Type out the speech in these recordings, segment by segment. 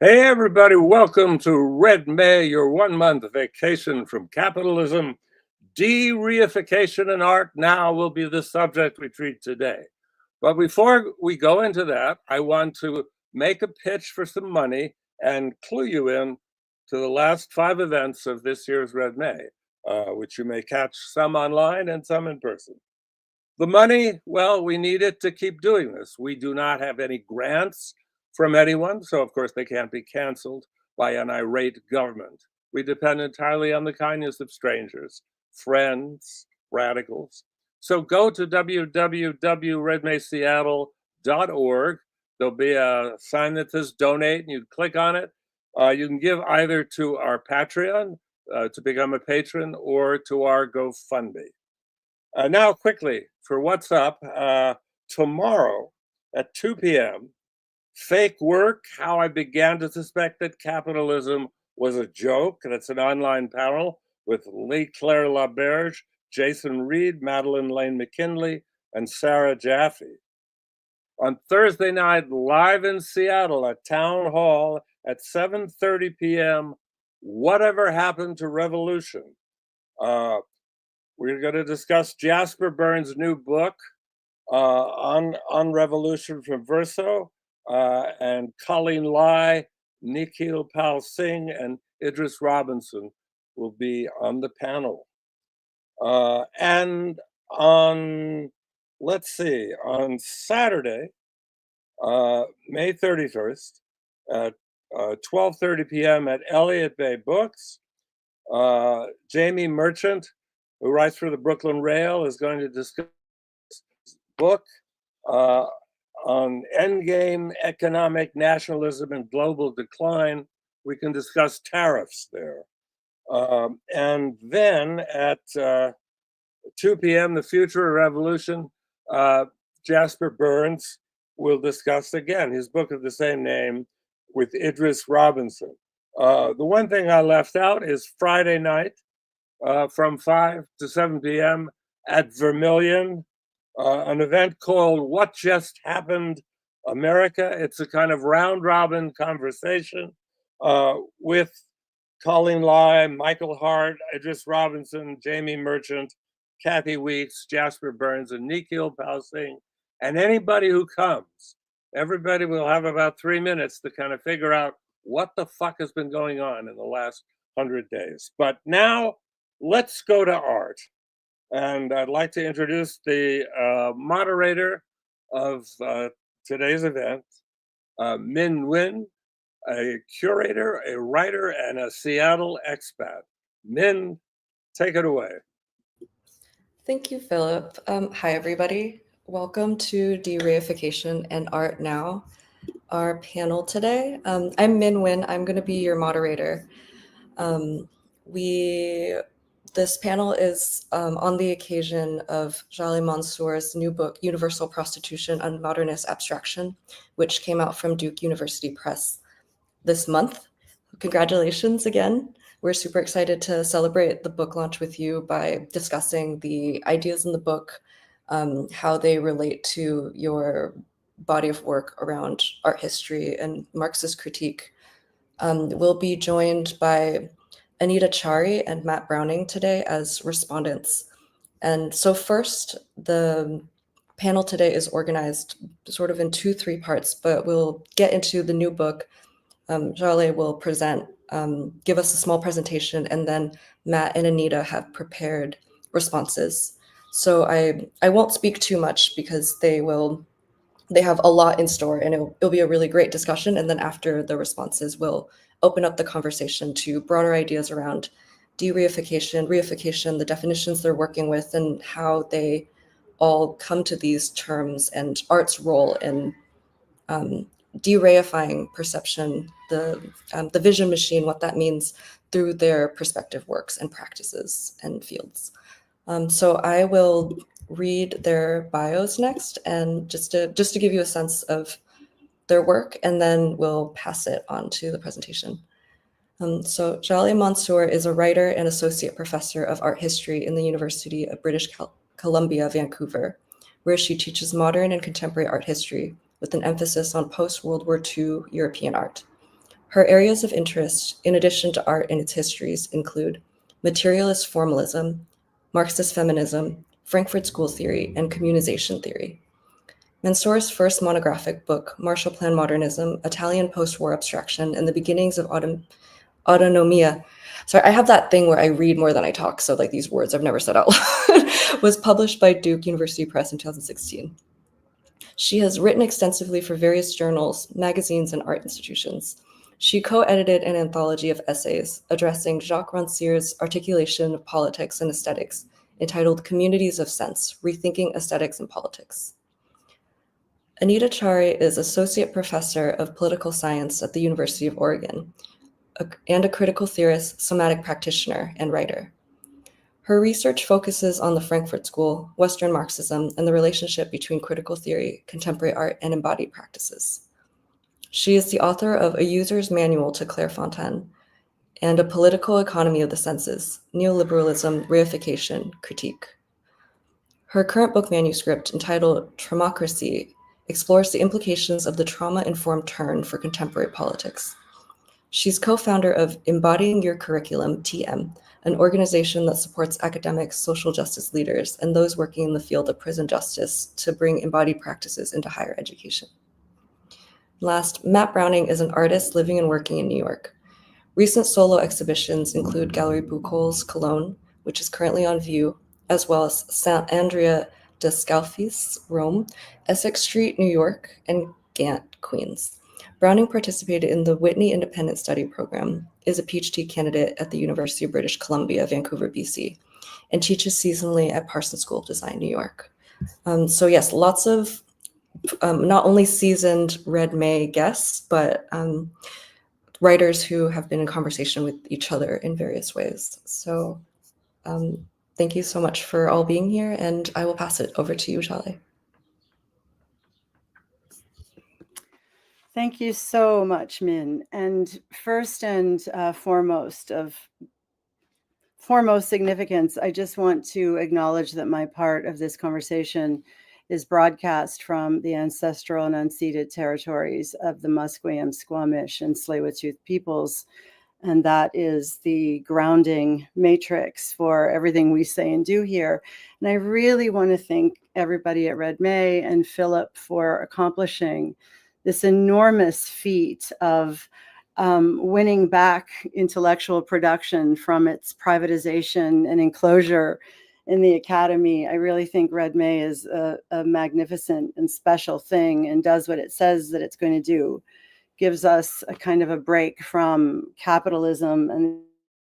Hey, everybody, welcome to Red May, your 1-month vacation from capitalism. De-reification and Art Now will be the subject we treat today. But before we go into that, I want to make a pitch for some money and clue you in to the last 5 events of this year's Red May, which you may catch some online and some in person. The money, well, we need it to keep doing this. We do not have any grants from anyone, so of course they can't be canceled by an irate government. We depend entirely on the kindness of strangers, friends, radicals. So go to www.redmayseattle.org. There'll be a sign that says donate, and you click on it. You can give either to our Patreon to become a patron or to our GoFundMe. Now, quickly, for what's up, tomorrow at 2 p.m., Fake Work, How I Began to Suspect That Capitalism Was a Joke. That's an online panel with Lee-Claire Laberge, Jason Reed, Madeline Lane McKinley, and Sarah Jaffe. On Thursday night, live in Seattle at Town Hall at 7:30 p.m., Whatever Happened to Revolution? We're going to discuss Jasper Burns' new book on revolution from Verso, and Colleen Lai, Nikhil Pal Singh, and Idris Robinson will be on the panel. And on Saturday, May 31st, at 12:30 p.m. at Elliott Bay Books, Jamie Merchant, who writes for the Brooklyn Rail, is going to discuss his book on endgame economic nationalism and global decline. We can discuss tariffs there. And then at 2 p.m., The Future of Revolution, Jasper Burns will discuss again his book of the same name with Idris Robinson. The one thing I left out is Friday night, from 5 to 7 p.m. at Vermilion, an event called What Just Happened America. It's a kind of round-robin conversation with Colleen Lai, Michael Hart, Idris Robinson, Jamie Merchant, Kathy Weeks, Jasper Burns, and Nikhil Pal Singh. And anybody who comes, everybody will have about 3 minutes to kind of figure out what the fuck has been going on in the last 100 days. But now, let's go to art. And I'd like to introduce the moderator of today's event, Minh Nguyen, a curator, a writer, and a Seattle expat. Minh, take it away. Thank you, Philip. Hi, everybody. Welcome to De-reification and Art Now, our panel today. I'm Minh Nguyen. I'm going to be your moderator. This panel is on the occasion of Jaleh Mansoor's new book, Universal Prostitution and Modernist Abstraction, which came out from Duke University Press this month. Congratulations again. We're super excited to celebrate the book launch with you by discussing the ideas in the book, how they relate to your body of work around art history and Marxist critique. We'll be joined by Anita Chari and Matt Browning today as respondents. And so first, the panel today is organized sort of in 2-3 parts, but we'll get into the new book. Jaleh will present, give us a small presentation, and then Matt and Anita have prepared responses. So I won't speak too much because they have a lot in store, and it'll be a really great discussion. And then after the responses, we'll open up the conversation to broader ideas around de-reification, reification, the definitions they're working with, and how they all come to these terms, and art's role in de-reifying perception, the vision machine, what that means through their perspective works and practices and fields. So I will read their bios next, and just to give you a sense of their work, and then we'll pass it on to the presentation. So Jaleh Mansoor is a writer and associate professor of art history in the University of British Columbia, Vancouver, where she teaches modern and contemporary art history with an emphasis on post-World War II European art. Her areas of interest, in addition to art and its histories, include materialist formalism, Marxist feminism, Frankfurt School theory, and communization theory. Mansoor's first monographic book, Marshall Plan Modernism, Italian Post-War Abstraction, and the Beginnings of Autonomia. Sorry, I have that thing where I read more than I talk, so like these words I've never said out loud, was published by Duke University Press in 2016. She has written extensively for various journals, magazines, and art institutions. She co-edited an anthology of essays addressing Jacques Rancière's articulation of politics and aesthetics, entitled Communities of Sense, Rethinking Aesthetics and Politics. Anita Chari is Associate Professor of Political Science at the University of Oregon, and a critical theorist, somatic practitioner, and writer. Her research focuses on the Frankfurt School, Western Marxism, and the relationship between critical theory, contemporary art, and embodied practices. She is the author of A User's Manual to Clairefontaine and A Political Economy of the Senses, Neoliberalism, Reification, Critique. Her current book manuscript, entitled Traumocracy, explores the implications of the trauma-informed turn for contemporary politics. She's co-founder of Embodying Your Curriculum, TM, an organization that supports academics, social justice leaders, and those working in the field of prison justice to bring embodied practices into higher education. Last, Matt Browning is an artist living and working in New York. Recent solo exhibitions include Gallery Buchholz, Cologne, which is currently on view, as well as Sant Andrea de Scalfis, Rome, Essex Street, New York, and Gant, Queens. Browning participated in the Whitney Independent Study Program, is a PhD candidate at the University of British Columbia, Vancouver, BC, and teaches seasonally at Parsons School of Design, New York. So yes, lots of not only seasoned Red May guests, but writers who have been in conversation with each other in various ways. So thank you so much for all being here, and I will pass it over to you, Jaleh. Thank you so much, Minh. And first and foremost significance, I just want to acknowledge that my part of this conversation is broadcast from the ancestral and unceded territories of the Musqueam, Squamish, and Tsleil-Waututh peoples. And that is the grounding matrix for everything we say and do here. And I really want to thank everybody at Red May and Philip for accomplishing this enormous feat of winning back intellectual production from its privatization and enclosure in the academy. I really think Red May is a magnificent and special thing and does what it says that it's going to do. Gives us a kind of a break from capitalism and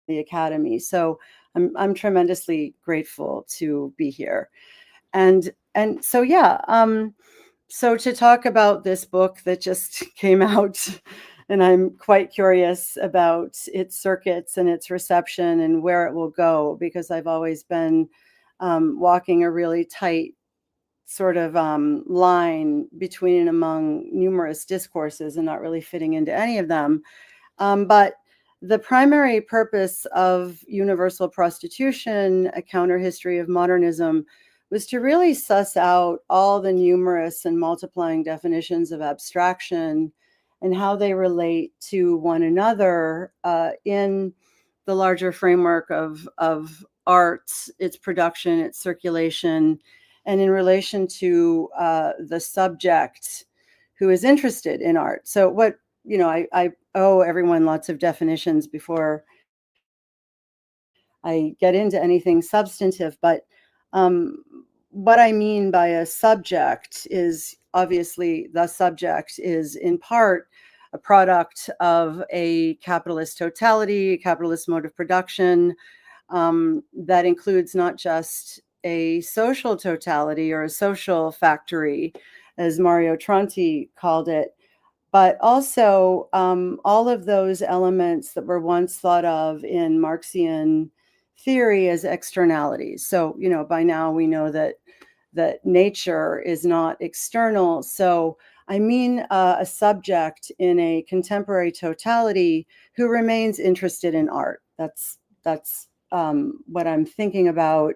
the academy. So I'm tremendously grateful to be here. And so, yeah, so to talk about this book that just came out, and I'm quite curious about its circuits and its reception and where it will go, because I've always been walking a really tight sort of line between and among numerous discourses and not really fitting into any of them. But the primary purpose of Universal Prostitution, A Counter History of Modernism, was to really suss out all the numerous and multiplying definitions of abstraction and how they relate to one another in the larger framework of art, its production, its circulation, and in relation to the subject who is interested in art. So what, I owe everyone lots of definitions before I get into anything substantive, but what I mean by a subject is obviously the subject is in part a product of a capitalist totality, a capitalist mode of production that includes not just a social totality or a social factory, as Mario Tronti called it, but also all of those elements that were once thought of in Marxian theory as externalities. So, by now we know that nature is not external. So I mean a subject in a contemporary totality who remains interested in art. That's what I'm thinking about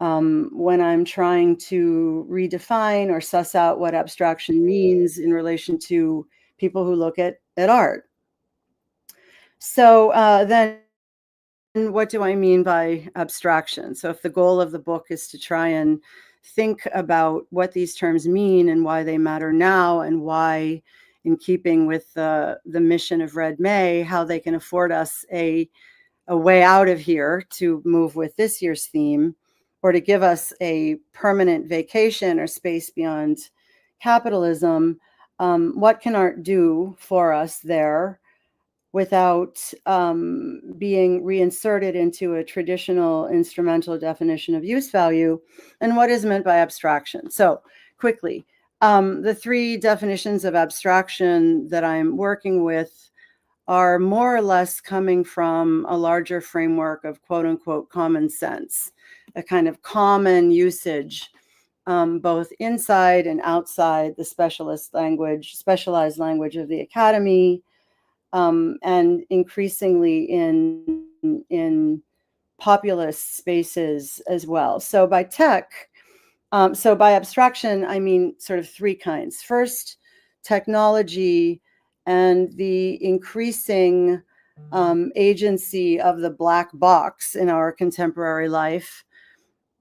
when I'm trying to redefine or suss out what abstraction means in relation to people who look at art. So then what do I mean by abstraction? So if the goal of the book is to try and think about what these terms mean and why they matter now, and why, in keeping with the mission of Red May, how they can afford us a way out of here to move with this year's theme, or to give us a permanent vacation or space beyond capitalism, what can art do for us there without being reinserted into a traditional instrumental definition of use value, and what is meant by abstraction? So quickly, the three definitions of abstraction that I'm working with are more or less coming from a larger framework of quote unquote common sense, a kind of common usage, both inside and outside the specialized language of the academy, and increasingly in populist spaces as well. So by by abstraction, I mean sort of three kinds. First, technology and the increasing agency of the black box in our contemporary life,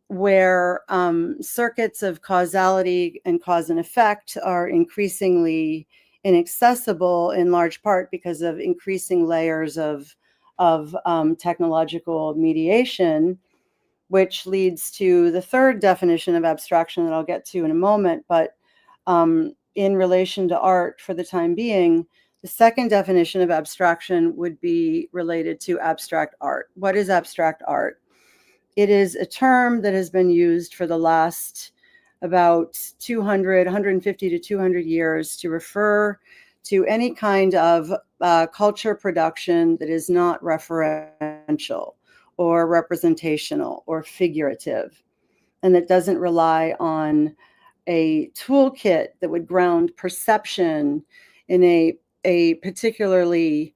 where circuits of causality and cause and effect are increasingly inaccessible, in large part because of increasing layers of technological mediation, which leads to the third definition of abstraction that I'll get to in a moment. But in relation to art, for the time being, the second definition of abstraction would be related to abstract art. What is abstract art? It is a term that has been used for the last about 150 to 200 years to refer to any kind of culture production that is not referential or representational or figurative, and that doesn't rely on a toolkit that would ground perception in a particularly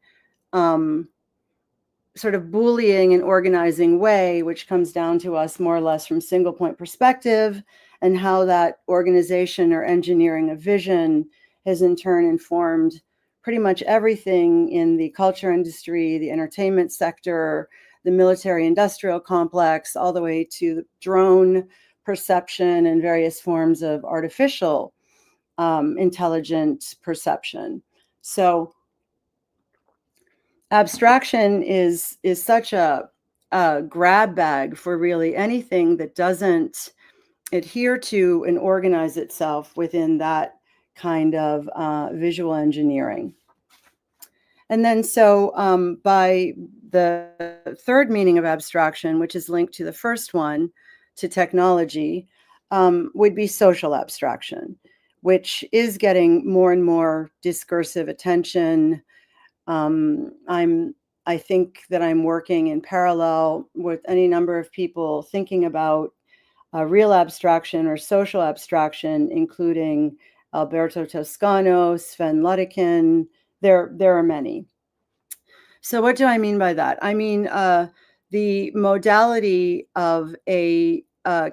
sort of bullying and organizing way, which comes down to us more or less from single point perspective, and how that organization or engineering of vision has in turn informed pretty much everything in the culture industry, the entertainment sector, the military industrial complex, all the way to drone perception and various forms of artificial intelligent perception. So abstraction is such a grab bag for really anything that doesn't adhere to and organize itself within that kind of visual engineering. And then so by the third meaning of abstraction, which is linked to the first one, to technology, would be social abstraction, which is getting more and more discursive attention. I think that I'm working in parallel with any number of people thinking about real abstraction or social abstraction, including Alberto Toscano, Sven Ludekin. There are many. So what do I mean by that? I mean the modality of a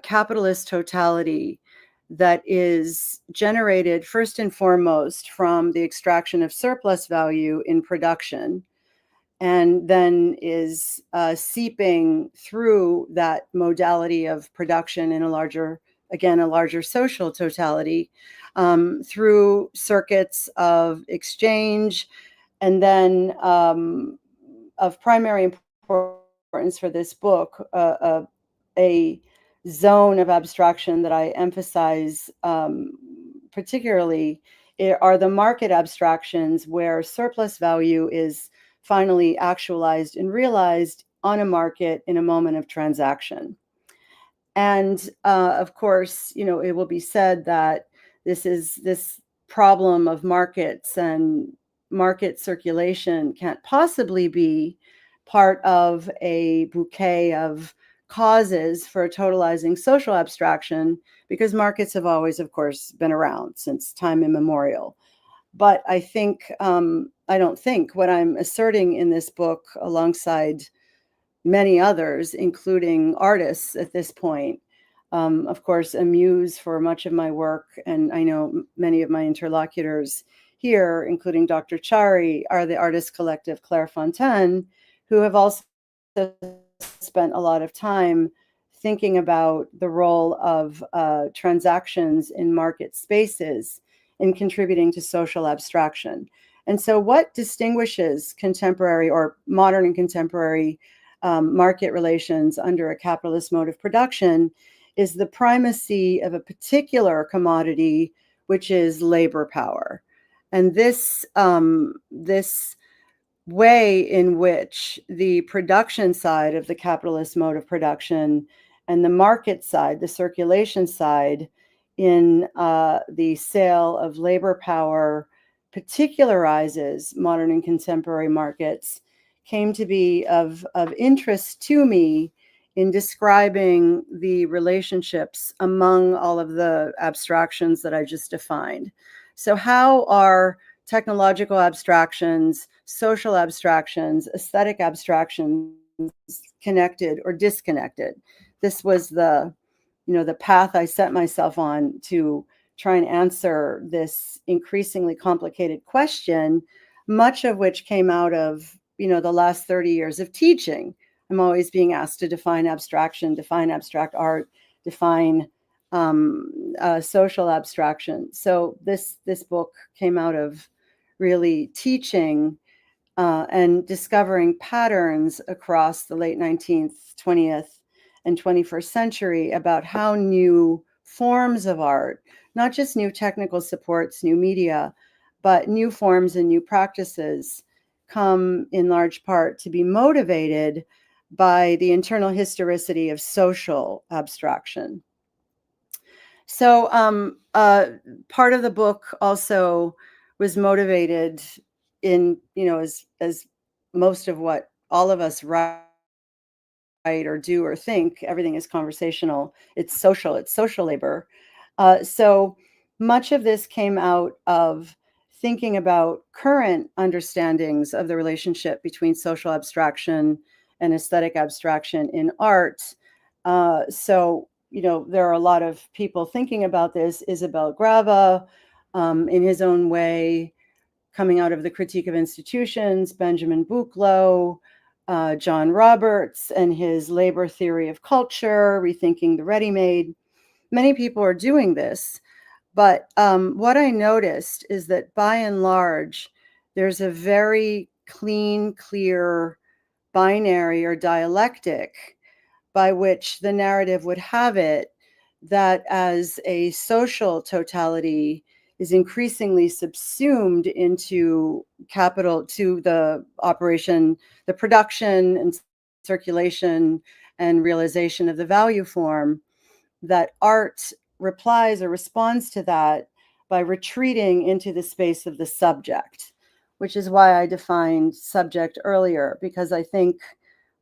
capitalist totality that is generated first and foremost from the extraction of surplus value in production, and then is seeping through that modality of production in a larger social totality, through circuits of exchange, and then of primary importance for this book, a zone of abstraction that I emphasize particularly are the market abstractions, where surplus value is finally actualized and realized on a market in a moment of transaction. And of course, it will be said that this problem of markets and market circulation can't possibly be part of a bouquet of causes for totalizing social abstraction, because markets have always, of course, been around since time immemorial. But I don't think what I'm asserting in this book, alongside many others, including artists at this point, of course, a muse for much of my work, and I know many of my interlocutors here, including Dr. Chari, are the artist collective Clairefontaine, who have also spent a lot of time thinking about the role of transactions in market spaces in contributing to social abstraction. And so what distinguishes contemporary or modern and contemporary market relations under a capitalist mode of production is the primacy of a particular commodity, which is labor power. And this way in which the production side of the capitalist mode of production and the market side, the circulation side, in the sale of labor power particularizes modern and contemporary markets came to be of interest to me in describing the relationships among all of the abstractions that I just defined. So how are technological abstractions, social abstractions, aesthetic abstractions connected or disconnected? This was the path I set myself on to try and answer this increasingly complicated question, much of which came out of, the last 30 years of teaching. I'm always being asked to define abstraction, define abstract art, define social abstraction. So this book came out of really teaching and discovering patterns across the late 19th, 20th, and 21st century about how new forms of art, not just new technical supports, new media, but new forms and new practices come in large part to be motivated by the internal historicity of social abstraction. So part of the book also was motivated in, as most of what all of us write or do or think, everything is conversational. It's social labor. So much of this came out of thinking about current understandings of the relationship between social abstraction and aesthetic abstraction in art. So there are a lot of people thinking about this. Isabel Grava, in his own way, coming out of the Critique of Institutions, Benjamin Buchloh, John Roberts and his labor theory of culture, rethinking the ready-made. Many people are doing this, but what I noticed is that by and large, there's a very clean, clear binary or dialectic by which the narrative would have it that as a social totality is increasingly subsumed into capital, to the operation, the production and circulation and realization of the value form, that art replies or responds to that by retreating into the space of the subject, which is why I defined subject earlier, because I think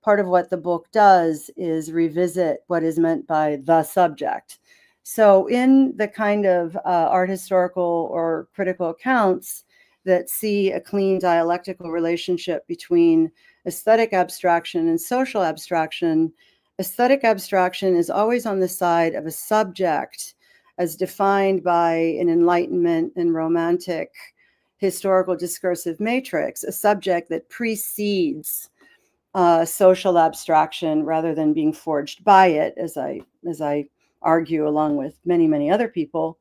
part of what the book does is revisit what is meant by the subject. So in the kind of art historical or critical accounts that see a clean dialectical relationship between aesthetic abstraction and social abstraction, aesthetic abstraction is always on the side of a subject as defined by an Enlightenment and Romantic historical discursive matrix, a subject that precedes social abstraction rather than being forged by it, as I argue along with many, many other people,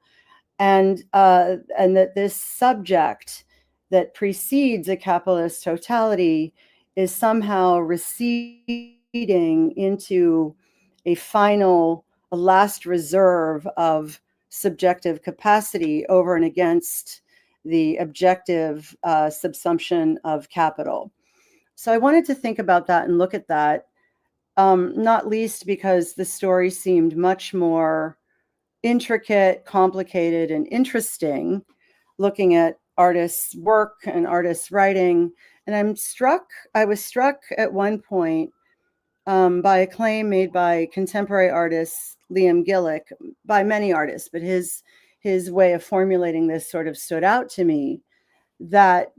and that this subject that precedes a capitalist totality is somehow receding into a last reserve of subjective capacity over and against the objective subsumption of capital. So I wanted to think about that and look at that, not least because the story seemed much more intricate, complicated, and interesting, looking at artists' work and artists' writing. And I was struck at one point by a claim made by contemporary artist Liam Gillick, by many artists, but his way of formulating this sort of stood out to me, that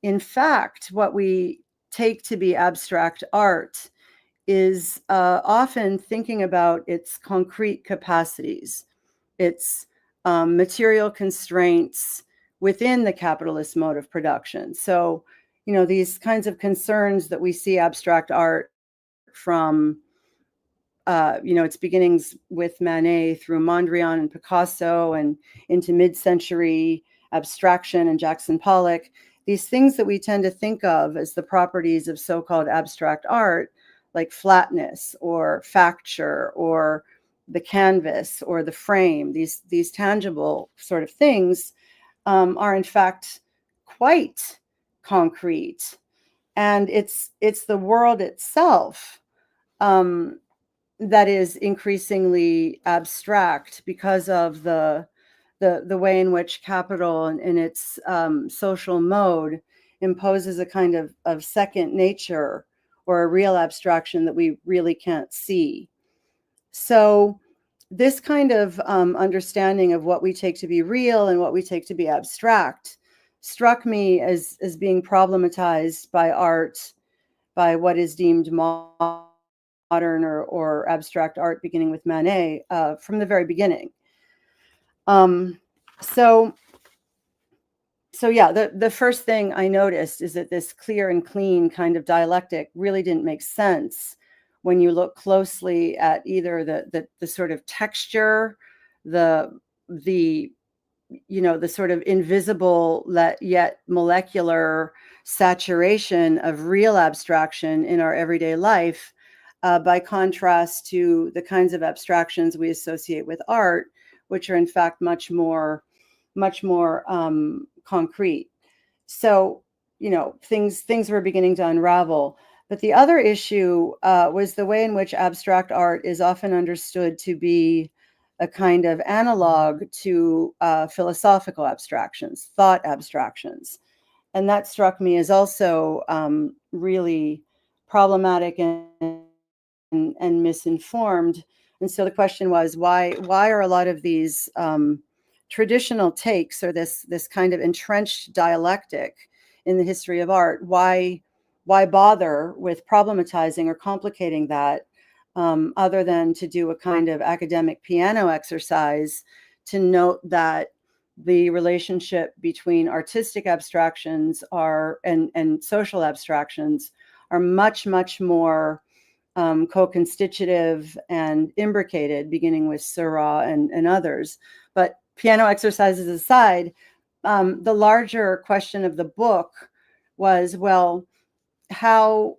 in fact, what we take to be abstract art is often thinking about its concrete capacities, its material constraints, within the capitalist mode of production. So, these kinds of concerns that we see abstract art from, its beginnings with Manet through Mondrian and Picasso and into mid-century abstraction and Jackson Pollock, these things that we tend to think of as the properties of so-called abstract art, like flatness or facture or the canvas or the frame, these tangible sort of things, are in fact quite concrete. And it's the world itself that is increasingly abstract because of the way in which capital in its social mode imposes a kind of second nature or a real abstraction that we really can't see. So this kind of understanding of what we take to be real and what we take to be abstract struck me as being problematized by art, by what is deemed modern or abstract art, beginning with Manet, from the very beginning. So yeah, the first thing I noticed is that this clear and clean kind of dialectic really didn't make sense when you look closely at either the sort of texture, the sort of invisible yet molecular saturation of real abstraction in our everyday life, by contrast to the kinds of abstractions we associate with art, which are in fact much more concrete. So, things were beginning to unravel. But the other issue was the way in which abstract art is often understood to be a kind of analog to philosophical abstractions, thought abstractions. And that struck me as also really problematic and misinformed. And so the question was, why are a lot of these traditional takes, or this kind of entrenched dialectic in the history of art, why bother with problematizing or complicating that, other than to do a kind of academic piano exercise to note that the relationship between artistic abstractions and social abstractions are much more co-constitutive and imbricated, beginning with Seurat and others. But piano exercises aside, the larger question of the book was, well, how,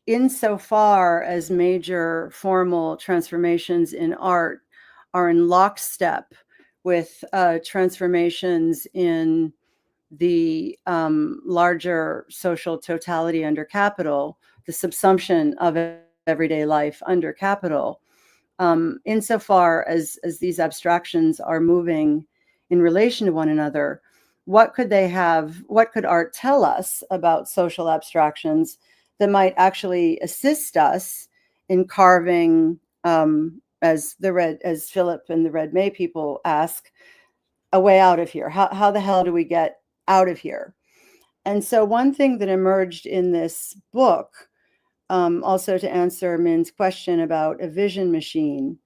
insofar as major formal transformations in art are in lockstep with transformations in the larger social totality under capital, the subsumption of everyday life under capital, insofar as these abstractions are moving in relation to one another, what could art tell us about social abstractions that might actually assist us in carving, as Philip and the Red May people ask, a way out of here? How the hell do we get out of here? And so one thing that emerged in this book, also to answer Minh's question about a vision machine,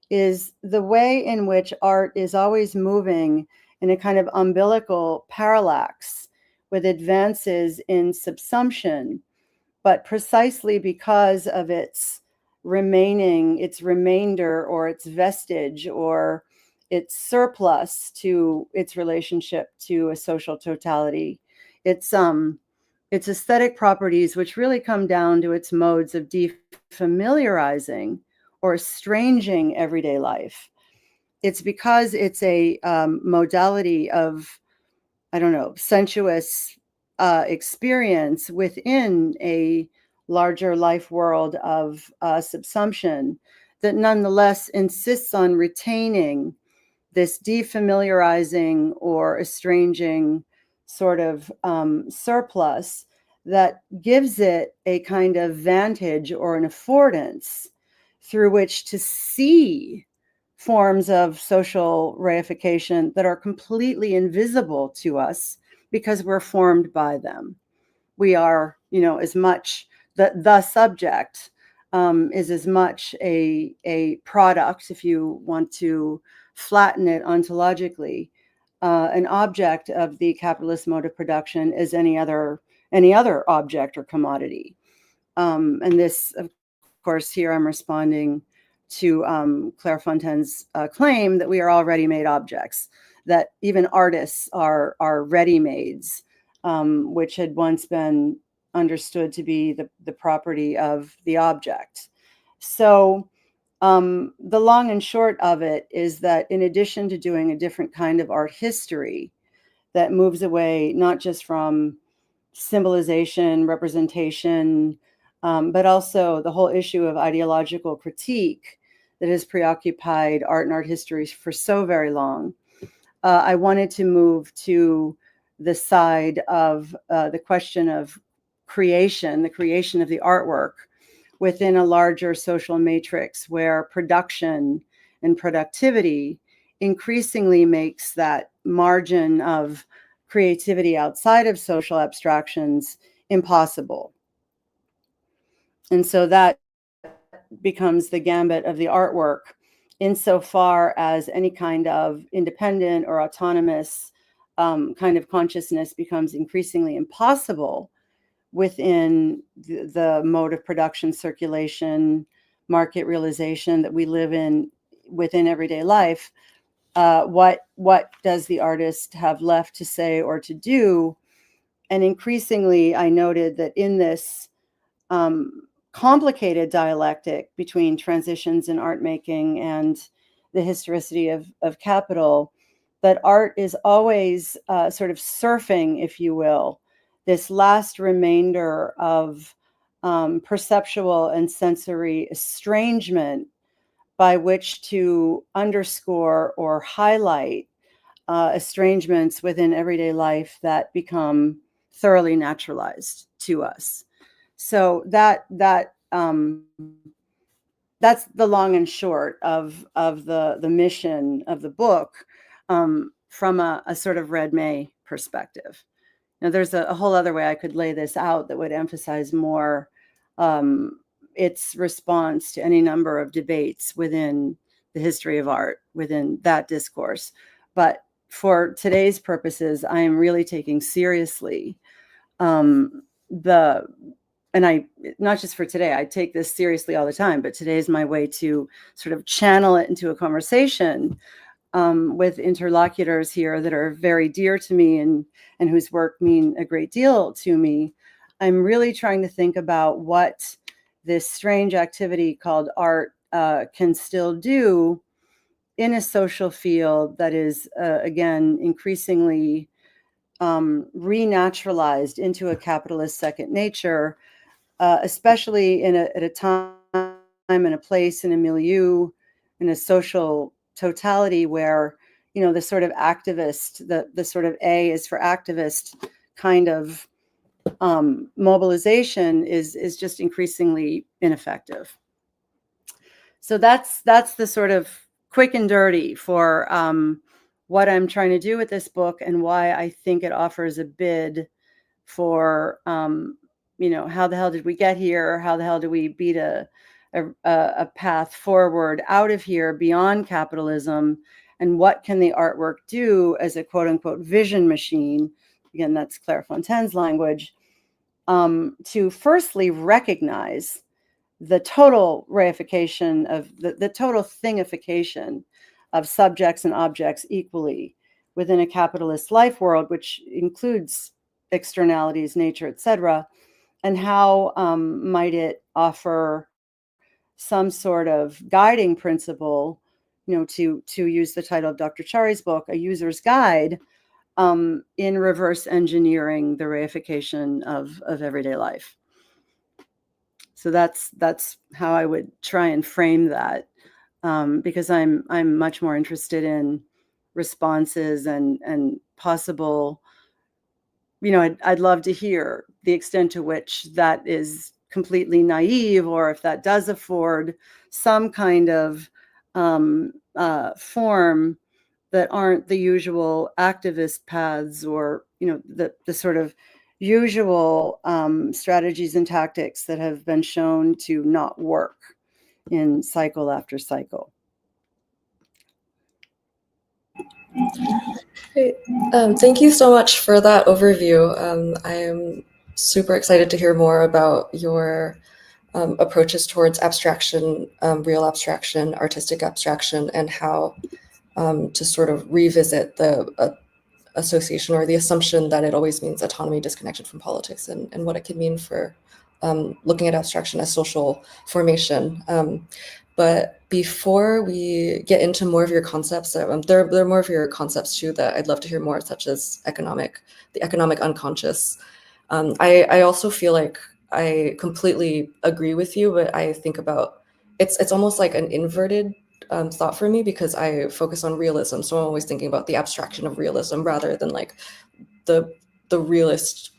is the way in which art is always moving in a kind of umbilical parallax with advances in subsumption, but precisely because of its remainder or its vestige or its surplus to its relationship to a social totality, its aesthetic properties, which really come down to its modes of defamiliarizing or estranging everyday life. It's because it's a modality of, sensuous experience within a larger life world of subsumption that nonetheless insists on retaining this defamiliarizing or estranging sort of surplus that gives it a kind of vantage or an affordance through which to see forms of social reification that are completely invisible to us because we're formed by them. We are, as much the subject is as much a product, if you want to flatten it ontologically, an object of the capitalist mode of production as any other object or commodity. And this, of course, here I'm responding to Claire Fontaine's claim that we are all ready-made objects, that even artists are ready-mades, which had once been understood to be the property of the object. So the long and short of it is that in addition to doing a different kind of art history that moves away not just from symbolization, representation, but also the whole issue of ideological critique that has preoccupied art and art history for so very long, I wanted to move to the side of the question of creation, the creation of the artwork within a larger social matrix where production and productivity increasingly makes that margin of creativity outside of social abstractions impossible. And so that becomes the gambit of the artwork insofar as any kind of independent or autonomous kind of consciousness becomes increasingly impossible within the mode of production, circulation, market realization that we live in within everyday life. What does the artist have left to say or to do? And increasingly, I noted that in this complicated dialectic between transitions in art making and the historicity of capital, that art is always sort of surfing, if you will, this last remainder of perceptual and sensory estrangement by which to underscore or highlight estrangements within everyday life that become thoroughly naturalized to us. So that's the long and short of the mission of the book from a sort of Red May perspective. Now, there's a whole other way I could lay this out that would emphasize more its response to any number of debates within the history of art, within that discourse. But for today's purposes, I am really taking seriously and I, not just for today, I take this seriously all the time, but today is my way to sort of channel it into a conversation with interlocutors here that are very dear to me and whose work mean a great deal to me. I'm really trying to think about what this strange activity called art can still do in a social field that is, again, increasingly renaturalized into a capitalist second nature, especially at a time and a place, in a milieu, in a social totality where, you know, the sort of activist, the sort of A is for activist kind of mobilization is just increasingly ineffective. So that's the sort of quick and dirty for what I'm trying to do with this book and why I think it offers a bid for, you know, how the hell did we get here? How the hell do we beat a path forward out of here beyond capitalism? And what can the artwork do as a quote unquote vision machine? Again, that's Claire Fontaine's language, to firstly recognize the total reification of the total thingification of subjects and objects equally within a capitalist life world, which includes externalities, nature, etc., and how might it offer some sort of guiding principle, you know, to use the title of Dr. Chari's book, A User's Guide, in reverse engineering the reification of everyday life. So that's how I would try and frame that, because I'm much more interested in responses and possible, you know, I'd love to hear the extent to which that is completely naive, or if that does afford some kind of form that aren't the usual activist paths, or, you know, the sort of usual strategies and tactics that have been shown to not work in cycle after cycle. Great. Thank you so much for that overview. I am super excited to hear more about your approaches towards abstraction, real abstraction, artistic abstraction, and how to sort of revisit the association or the assumption that it always means autonomy disconnected from politics, and what it can mean for looking at abstraction as social formation. But before we get into more of your concepts, there are more of your concepts too that I'd love to hear more, such as the economic unconscious. I also feel like I completely agree with you, but I think about it's almost like an inverted thought for me, because I focus on realism. So I'm always thinking about the abstraction of realism rather than like the realist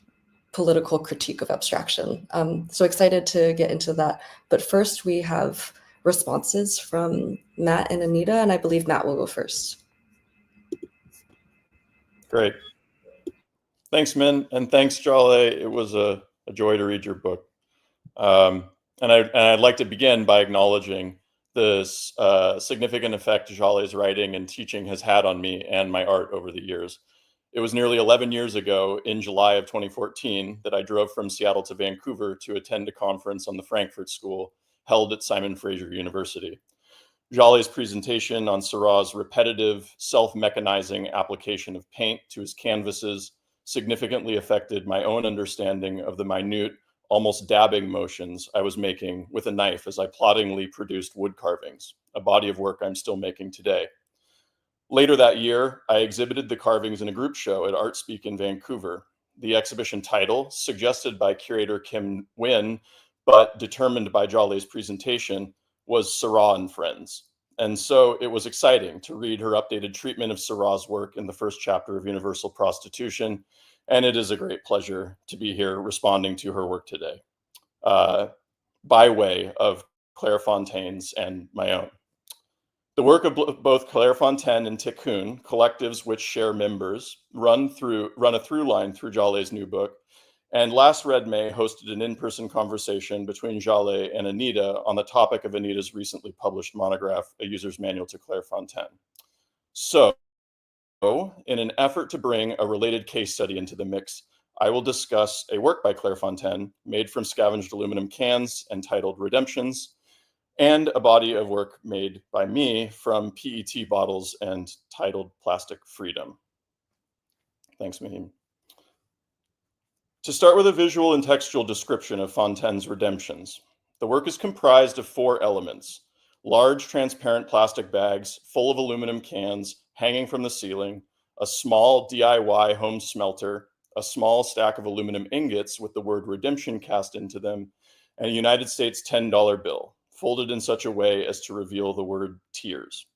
political critique of abstraction. So excited to get into that. But first we have responses from Matt and Anita, and I believe Matt will go first. Great. Thanks, Minh, and thanks, Jaleh. It was a joy to read your book. And I'd like to begin by acknowledging the significant effect Jaleh's writing and teaching has had on me and my art over the years. It was nearly 11 years ago, in July of 2014, that I drove from Seattle to Vancouver to attend a conference on the Frankfurt School held at Simon Fraser University. Jaleh's presentation on Seurat's repetitive, self-mechanizing application of paint to his canvases significantly affected my own understanding of the minute, almost dabbing motions I was making with a knife as I ploddingly produced wood carvings, a body of work I'm still making today. Later that year, I exhibited the carvings in a group show at ArtSpeak in Vancouver. The exhibition title, suggested by curator Nguyen, but determined by Jaleh's presentation, was Seurat and Friends. And so it was exciting to read her updated treatment of Seurat's work in the first chapter of Universal Prostitution, and it is a great pleasure to be here responding to her work today, by way of Claire Fontaine's and my own. The work of both Claire Fontaine and Tikkun, collectives which share members, run a through line through Jaleh's new book. And last Red May hosted an in-person conversation between Jaleh and Anita on the topic of Anita's recently published monograph, A User's Manual to Claire Fontaine. So, in an effort to bring a related case study into the mix, I will discuss a work by Claire Fontaine made from scavenged aluminum cans entitled Redemptions, and a body of work made by me from PET bottles and titled Plastic Freedom. Thanks, Minh. To start with a visual and textual description of Fontaine's Redemptions, the work is comprised of 4 elements: large transparent plastic bags full of aluminum cans hanging from the ceiling, a small DIY home smelter, a small stack of aluminum ingots with the word redemption cast into them, and a United States $10 bill, folded in such a way as to reveal the word tears.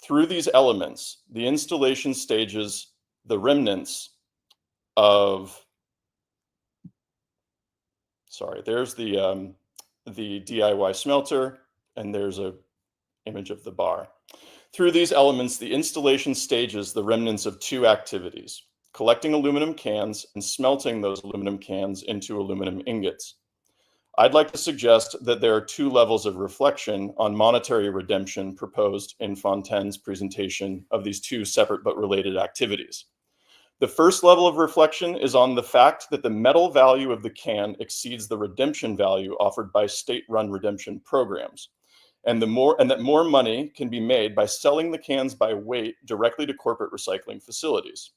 Through these elements, the installation stages the remnants of, there's the DIY smelter, and there's an image of the bar. Through these elements, the installation stages the remnants of 2 activities: collecting aluminum cans and smelting those aluminum cans into aluminum ingots. I'd like to suggest that there are 2 levels of reflection on monetary redemption proposed in Fontaine's presentation of these 2 separate but related activities. The first level of reflection is on the fact that the metal value of the can exceeds the redemption value offered by state-run redemption programs, and that more money can be made by selling the cans by weight directly to corporate recycling facilities.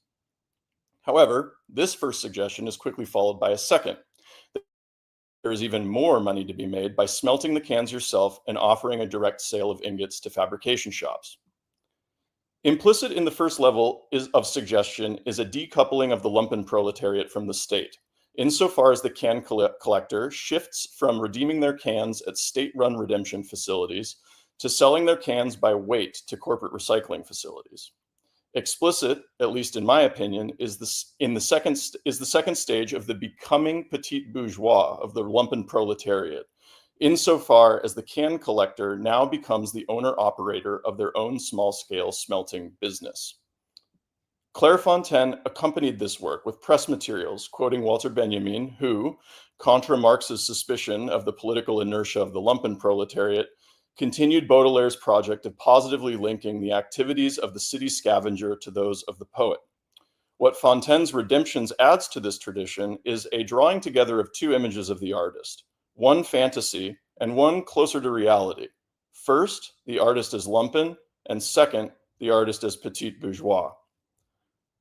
However, this first suggestion is quickly followed by a second. There is even more money to be made by smelting the cans yourself and offering a direct sale of ingots to fabrication shops. Implicit in the first level of suggestion is a decoupling of the lumpen proletariat from the state, insofar as the can collector shifts from redeeming their cans at state-run redemption facilities to selling their cans by weight to corporate recycling facilities. Explicit, at least in my opinion, is the second stage of the becoming petit bourgeois of the lumpen proletariat, insofar as the can collector now becomes the owner-operator of their own small-scale smelting business. Claire Fontaine accompanied this work with press materials, quoting Walter Benjamin, who, contra Marx's suspicion of the political inertia of the lumpen proletariat, continued Baudelaire's project of positively linking the activities of the city scavenger to those of the poet. What Fontaine's Redemptions adds to this tradition is a drawing together of two images of the artist, one fantasy and one closer to reality. First, the artist as lumpen, and second, the artist as petit bourgeois.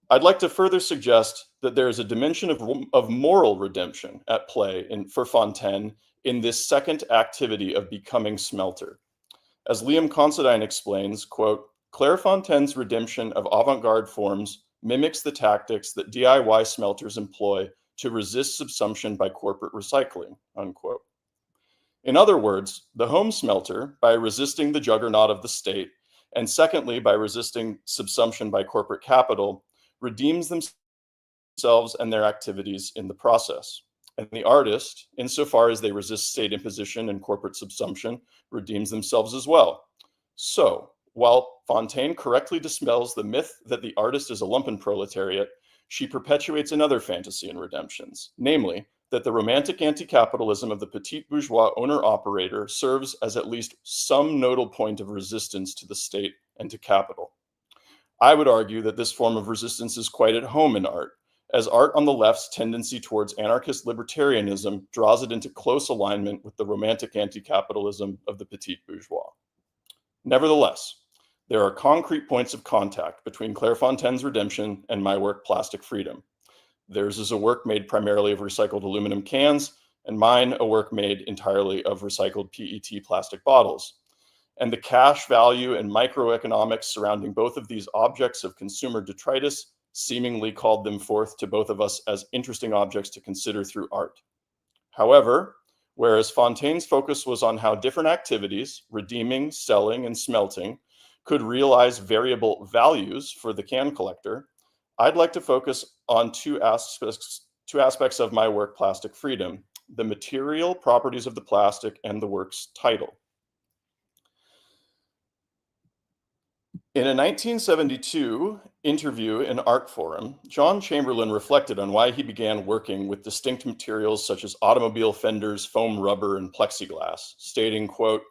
I'd like to further suggest that there is a dimension of moral redemption at play for Fontaine in this second activity of becoming smelter. As Liam Considine explains, quote, Clairefontaine's redemption of avant-garde forms mimics the tactics that DIY smelters employ to resist subsumption by corporate recycling, unquote. In other words, the home smelter, by resisting the juggernaut of the state, and secondly, by resisting subsumption by corporate capital, redeems themselves and their activities in the process. And the artist, insofar as they resist state imposition and corporate subsumption, redeems themselves as well. So, while Fontaine correctly dispels the myth that the artist is a lumpen proletariat, she perpetuates another fantasy in Redemptions, namely, that the romantic anti-capitalism of the petit bourgeois owner-operator serves as at least some nodal point of resistance to the state and to capital. I would argue that this form of resistance is quite at home in art, as art on the left's tendency towards anarchist libertarianism draws it into close alignment with the romantic anti-capitalism of the petit bourgeois. Nevertheless, there are concrete points of contact between Clairefontaine's Redemption and my work, Plastic Freedom. Theirs is a work made primarily of recycled aluminum cans, and mine a work made entirely of recycled PET plastic bottles. And the cash value and microeconomics surrounding both of these objects of consumer detritus seemingly called them forth to both of us as interesting objects to consider through art. However, whereas Fontaine's focus was on how different activities, redeeming, selling, and smelting, could realize variable values for the can collector, I'd like to focus on two aspects of my work, Plastic Freedom, the material properties of the plastic and the work's title. In a 1972 interview in Art Forum, John Chamberlain reflected on why he began working with distinct materials such as automobile fenders, foam rubber, and plexiglass, stating, quote,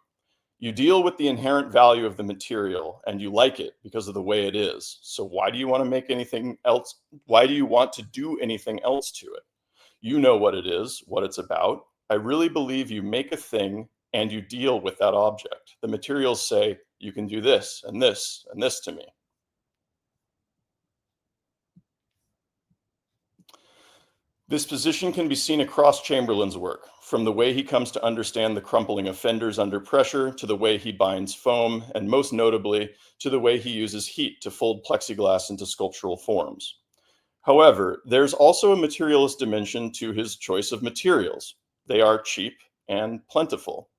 "You deal with the inherent value of the material and you like it because of the way it is. So why do you want to make anything else? Why do you want to do anything else to it? You know what it is, what it's about. I really believe you make a thing and you deal with that object. The materials say, you can do this and this and this to me." This position can be seen across Chamberlain's work, from the way he comes to understand the crumpling of fenders under pressure, to the way he binds foam, and most notably, to the way he uses heat to fold plexiglass into sculptural forms. However, there's also a materialist dimension to his choice of materials. They are cheap and plentiful.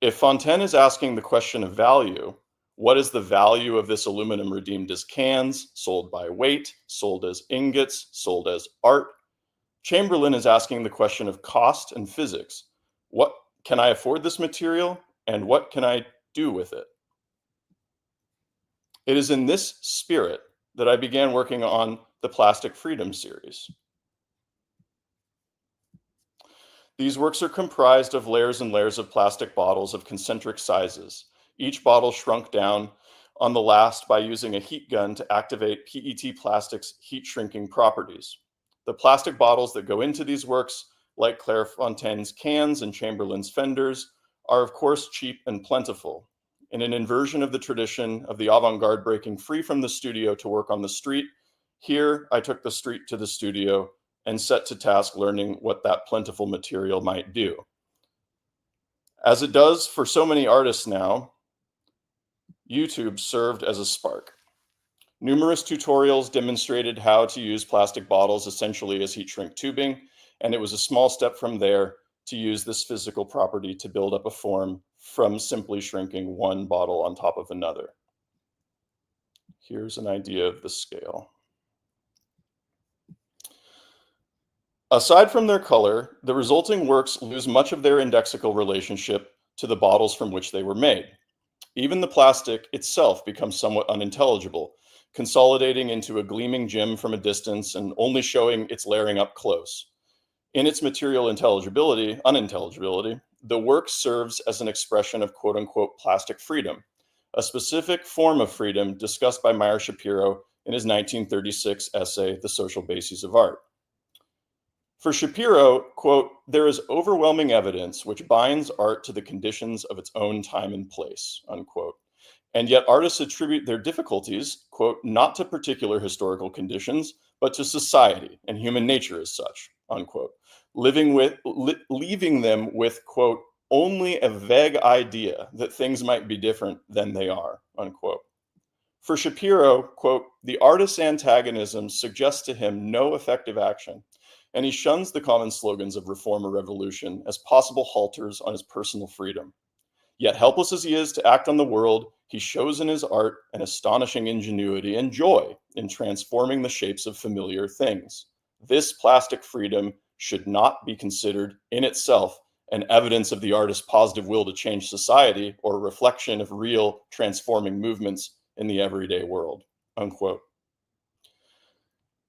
If Fontaine is asking the question of value, what is the value of this aluminum redeemed as cans, sold by weight, sold as ingots, sold as art? Chamberlain is asking the question of cost and physics. What can I afford this material, and what can I do with it? It is in this spirit that I began working on the Plastic Freedom series. These works are comprised of layers and layers of plastic bottles of concentric sizes, each bottle shrunk down on the last by using a heat gun to activate PET plastic's heat shrinking properties. The plastic bottles that go into these works, like Clairefontaine's cans and Chamberlain's fenders, are of course cheap and plentiful. In an inversion of the tradition of the avant-garde breaking free from the studio to work on the street, here I took the street to the studio and set to task learning what that plentiful material might do. As it does for so many artists now, YouTube served as a spark. Numerous tutorials demonstrated how to use plastic bottles essentially as heat shrink tubing, and it was a small step from there to use this physical property to build up a form from simply shrinking one bottle on top of another. Here's an idea of the scale. Aside from their color, the resulting works lose much of their indexical relationship to the bottles from which they were made. Even the plastic itself becomes somewhat unintelligible, consolidating into a gleaming gem from a distance and only showing its layering up close. In its material unintelligibility, the work serves as an expression of quote unquote plastic freedom, a specific form of freedom discussed by Meyer Shapiro in his 1936 essay, The Social Bases of Art. For Shapiro, quote, there is overwhelming evidence which binds art to the conditions of its own time and place, unquote. And yet artists attribute their difficulties, quote, not to particular historical conditions, but to society and human nature as such, unquote, leaving them with, quote, only a vague idea that things might be different than they are, unquote. For Shapiro, quote, the artist's antagonism suggests to him no effective action, and he shuns the common slogans of reform or revolution as possible halters on his personal freedom. Yet helpless as he is to act on the world, he shows in his art an astonishing ingenuity and joy in transforming the shapes of familiar things. This plastic freedom should not be considered in itself an evidence of the artist's positive will to change society or a reflection of real transforming movements in the everyday world, unquote.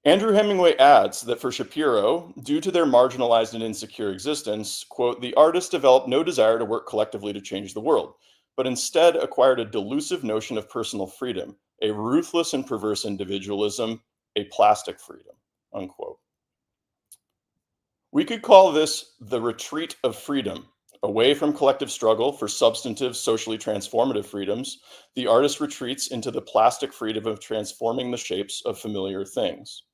Andrew Hemingway adds that for Shapiro, due to their marginalized and insecure existence, quote, the artist developed no desire to work collectively to change the world, but instead acquired a delusive notion of personal freedom, a ruthless and perverse individualism, a plastic freedom, unquote. We could call this the retreat of freedom. Away from collective struggle for substantive, socially transformative freedoms, the artist retreats into the plastic freedom of transforming the shapes of familiar things.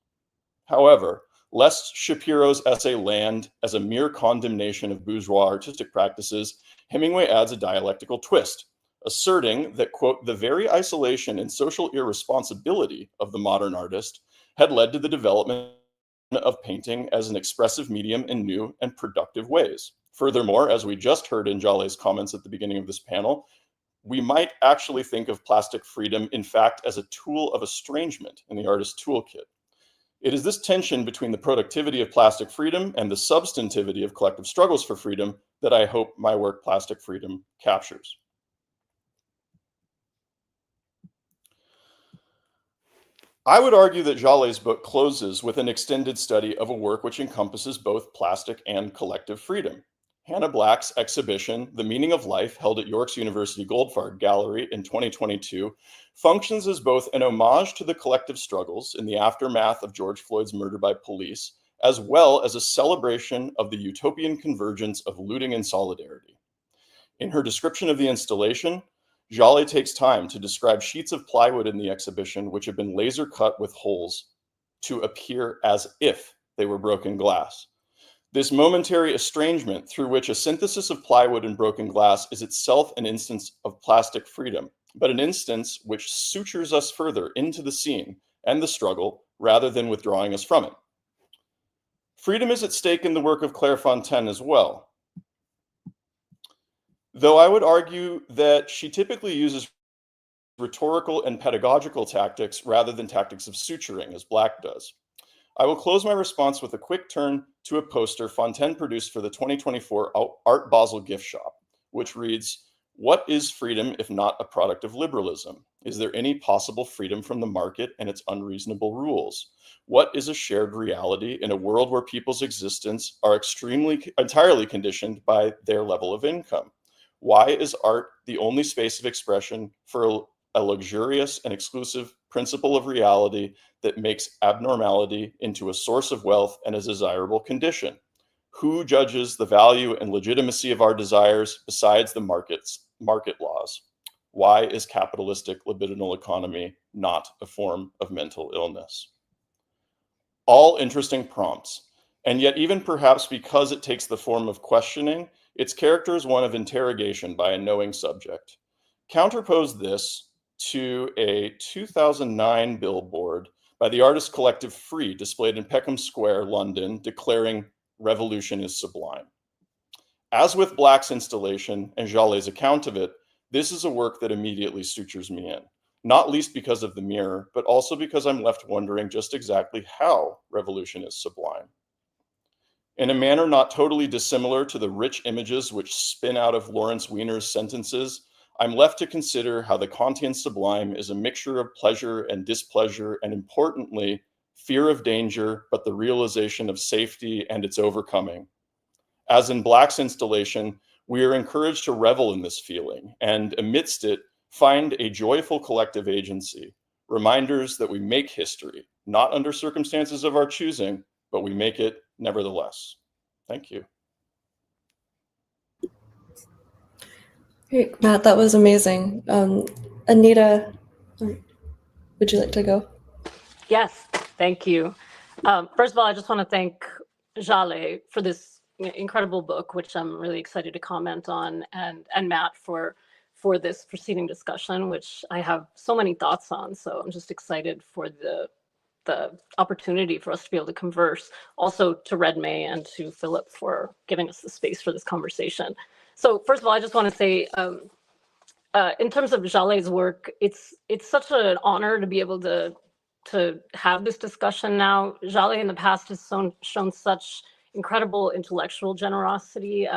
However, lest Shapiro's essay land as a mere condemnation of bourgeois artistic practices, Hemingway adds a dialectical twist, asserting that, quote, the very isolation and social irresponsibility of the modern artist had led to the development of painting as an expressive medium in new and productive ways. Furthermore, as we just heard in Jaleh's comments at the beginning of this panel, we might actually think of plastic freedom, in fact, as a tool of estrangement in the artist's toolkit. It is this tension between the productivity of plastic freedom and the substantivity of collective struggles for freedom that I hope my work, Plastic Freedom, captures. I would argue that Jaleh's book closes with an extended study of a work which encompasses both plastic and collective freedom. Hannah Black's exhibition, The Meaning of Life, held at York's University Goldfarb Gallery in 2022, functions as both an homage to the collective struggles in the aftermath of George Floyd's murder by police, as well as a celebration of the utopian convergence of looting and solidarity. In her description of the installation, Jaleh takes time to describe sheets of plywood in the exhibition which have been laser cut with holes to appear as if they were broken glass. This momentary estrangement through which a synthesis of plywood and broken glass is itself an instance of plastic freedom, but an instance which sutures us further into the scene and the struggle rather than withdrawing us from it. Freedom is at stake in the work of Claire Fontaine as well, though I would argue that she typically uses rhetorical and pedagogical tactics rather than tactics of suturing, as Black does. I will close my response with a quick turn to a poster Fontaine produced for the 2024 Art Basel gift shop, which reads, "What is freedom if not a product of liberalism? Is there any possible freedom from the market and its unreasonable rules? What is a shared reality in a world where people's existence are entirely conditioned by their level of income? Why is art the only space of expression for a luxurious and exclusive principle of reality that makes abnormality into a source of wealth and a desirable condition? Who judges the value and legitimacy of our desires besides the market laws? Why is capitalistic libidinal economy not a form of mental illness?" All interesting prompts, and yet even perhaps because it takes the form of questioning, its character is one of interrogation by a knowing subject. Counterpose this to a 2009 billboard by the artist collective Free, displayed in Peckham Square, London, declaring "Revolution is sublime." As with Black's installation and Jaleh's account of it, this is a work that immediately sutures me in, not least because of the mirror, but also because I'm left wondering just exactly how revolution is sublime. In a manner not totally dissimilar to the rich images which spin out of Lawrence Weiner's sentences, I'm left to consider how the Kantian sublime is a mixture of pleasure and displeasure, and importantly, fear of danger, but the realization of safety and its overcoming. As in Black's installation, We are encouraged to revel in this feeling and amidst it, find a joyful collective agency, reminders that we make history, not under circumstances of our choosing, but we make it nevertheless. Thank you. Great, Matt, that was amazing. Anita, would you like to go? Yes, thank you. First of all, I just want to thank Jaleh for this incredible book, which I'm really excited to comment on, and Matt for this preceding discussion, which I have so many thoughts on. So I'm just excited for the opportunity for us to be able to converse. Also to Red May and to Philip for giving us the space for this conversation. So first of all, I just want to say, in terms of Jaleh's work, it's such an honor to be able to have this discussion now. Jaleh in the past has shown such incredible intellectual generosity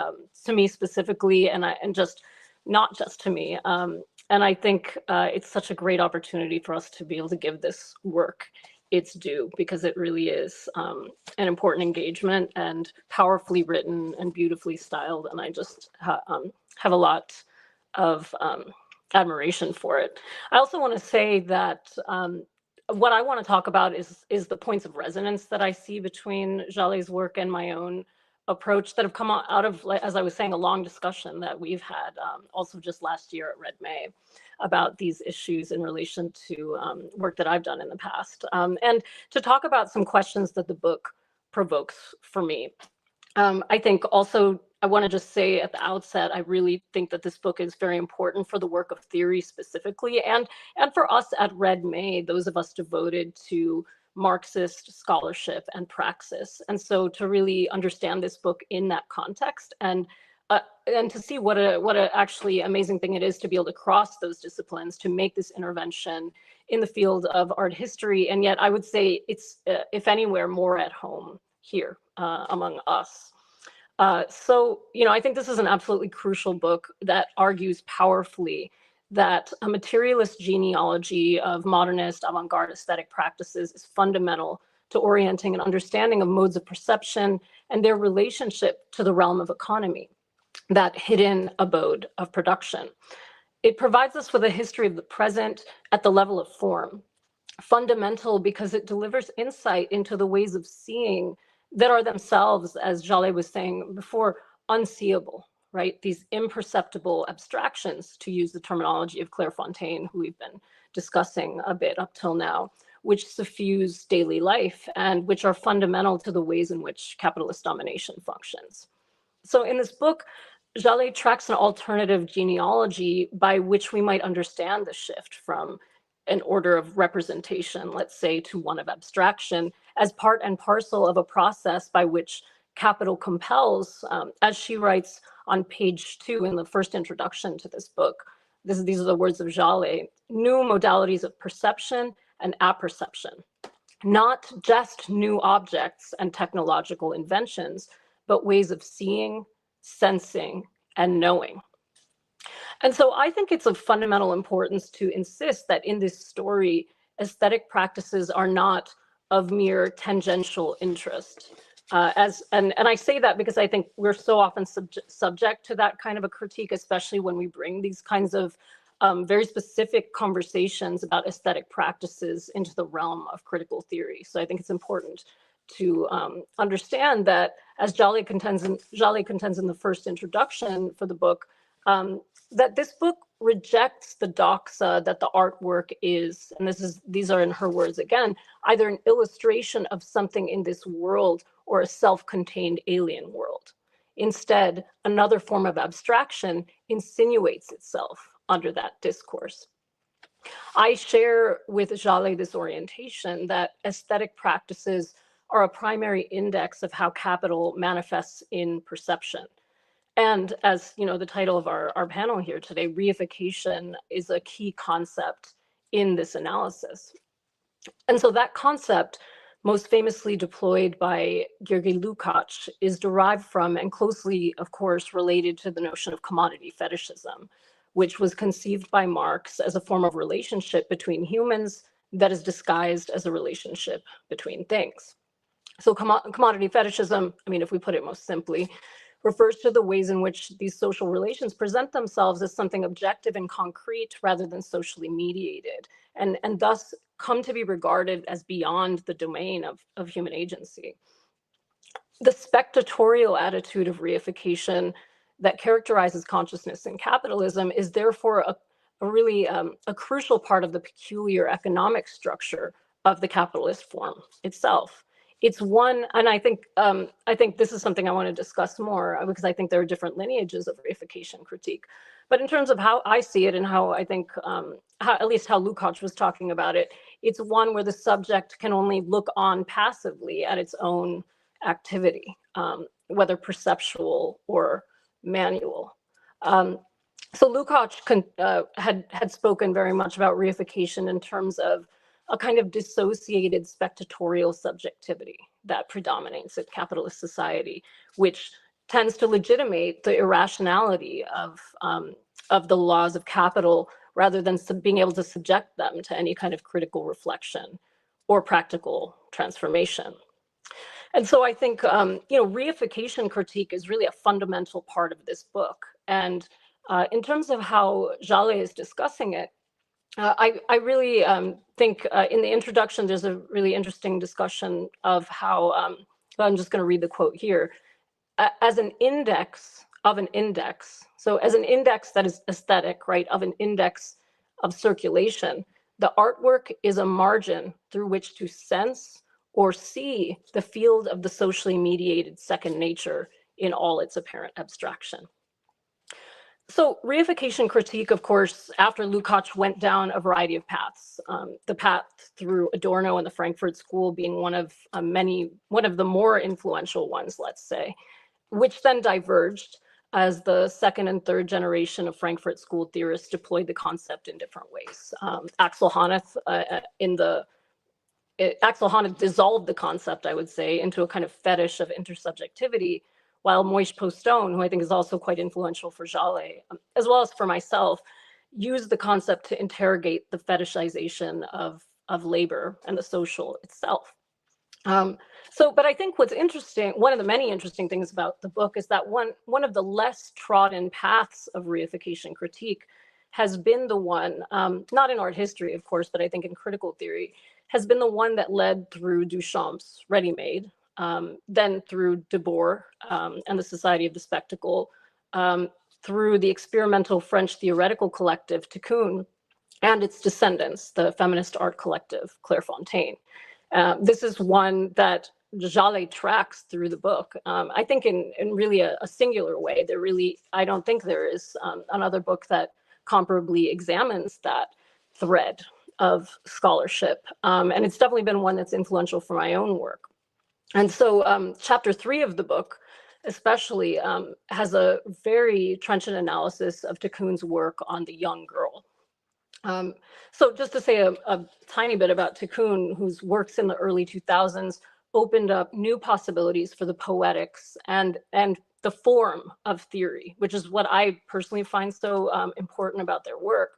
to me specifically, and just not just to me. And I think it's such a great opportunity for us to be able to give this work its due, because it really is an important engagement and powerfully written and beautifully styled. And I just have a lot of admiration for it. I also want to say that what I want to talk about is the points of resonance that I see between Jaleh's work and my own approach that have come out of, as I was saying, a long discussion that we've had also just last year at Red May about these issues in relation to work that I've done in the past, and to talk about some questions that the book provokes for me. I think also I want to just say at the outset, I really think that this book is very important for the work of theory specifically, and for us at Red May, those of us devoted to Marxist scholarship and praxis. And so to really understand this book in that context, and to see what a actually amazing thing it is to be able to cross those disciplines to make this intervention in the field of art history. And yet I would say it's, if anywhere, more at home here among us. So, I think this is an absolutely crucial book that argues powerfully that a materialist genealogy of modernist avant-garde aesthetic practices is fundamental to orienting an understanding of modes of perception and their relationship to the realm of economy, that hidden abode of production. It provides us with a history of the present at the level of form, fundamental because it delivers insight into the ways of seeing that are themselves, as Jaleh was saying before, unseeable, right? These imperceptible abstractions, to use the terminology of Claire Fontaine, who we've been discussing a bit up till now, which suffuse daily life and which are fundamental to the ways in which capitalist domination functions. So in this book, Jaleh tracks an alternative genealogy by which we might understand the shift from an order of representation, let's say, to one of abstraction, as part and parcel of a process by which capital compels, as she writes on page 2 in the first introduction to this book, these are the words of Jaleh, new modalities of perception and apperception, not just new objects and technological inventions, but ways of seeing, sensing, and knowing. And so I think it's of fundamental importance to insist that in this story, aesthetic practices are not of mere tangential interest. And I say that because I think we're so often subject to that kind of a critique, especially when we bring these kinds of very specific conversations about aesthetic practices into the realm of critical theory. So I think it's important to understand that, as Jaleh contends in the first introduction for the book, that this book rejects the doxa that the artwork is, and these are in her words again, either an illustration of something in this world or a self-contained alien world. Instead, another form of abstraction insinuates itself under that discourse. I share with Jaleh this orientation that aesthetic practices are a primary index of how capital manifests in perception. And as the title of our panel here today, reification is a key concept in this analysis. And so that concept, most famously deployed by Georgi Lukács, is derived from and closely, of course, related to the notion of commodity fetishism, which was conceived by Marx as a form of relationship between humans that is disguised as a relationship between things. So commodity fetishism, if we put it most simply, refers to the ways in which these social relations present themselves as something objective and concrete rather than socially mediated, and thus come to be regarded as beyond the domain of human agency. The spectatorial attitude of reification that characterizes consciousness in capitalism is therefore a really a crucial part of the peculiar economic structure of the capitalist form itself. It's one, and I think this is something I want to discuss more because I think there are different lineages of reification critique. But in terms of how I see it and how I think, at least how Lukács was talking about it, it's one where the subject can only look on passively at its own activity, whether perceptual or manual. So Lukács had spoken very much about reification in terms of a kind of dissociated spectatorial subjectivity that predominates in capitalist society, which tends to legitimate the irrationality of the laws of capital rather than being able to subject them to any kind of critical reflection or practical transformation. And so I think, reification critique is really a fundamental part of this book. And in terms of how Jaleh is discussing it, I really think in the introduction, there's a really interesting discussion of how, I'm just going to read the quote here, as an index of an index. So as an index that is aesthetic, right, of an index of circulation, the artwork is a margin through which to sense or see the field of the socially mediated second nature in all its apparent abstraction. So reification critique, of course, after Lukács went down a variety of paths, the path through Adorno and the Frankfurt School being one of the more influential ones, let's say, which then diverged as the second and third generation of Frankfurt School theorists deployed the concept in different ways. Axel Honneth dissolved the concept, I would say, into a kind of fetish of intersubjectivity, while Moïse Postone, who I think is also quite influential for Jaleh, as well as for myself, used the concept to interrogate the fetishization of labor and the social itself. But I think what's interesting, one of the many interesting things about the book is that one of the less trodden paths of reification critique has been the one, not in art history, of course, but I think in critical theory, has been the one that led through Duchamp's Ready-Made, then through Debord and the Society of the Spectacle, through the experimental French theoretical collective Tikkun and its descendants, the feminist art collective Clairefontaine. This is one that Jaleh tracks through the book. I think in really a singular way. I don't think there is another book that comparably examines that thread of scholarship. And it's definitely been one that's influential for my own work. And so chapter 3 of the book especially has a very trenchant analysis of Tikkun's work on the young girl. So just to say a tiny bit about Tikkun, whose works in the early 2000s opened up new possibilities for the poetics and the form of theory, which is what I personally find so important about their work.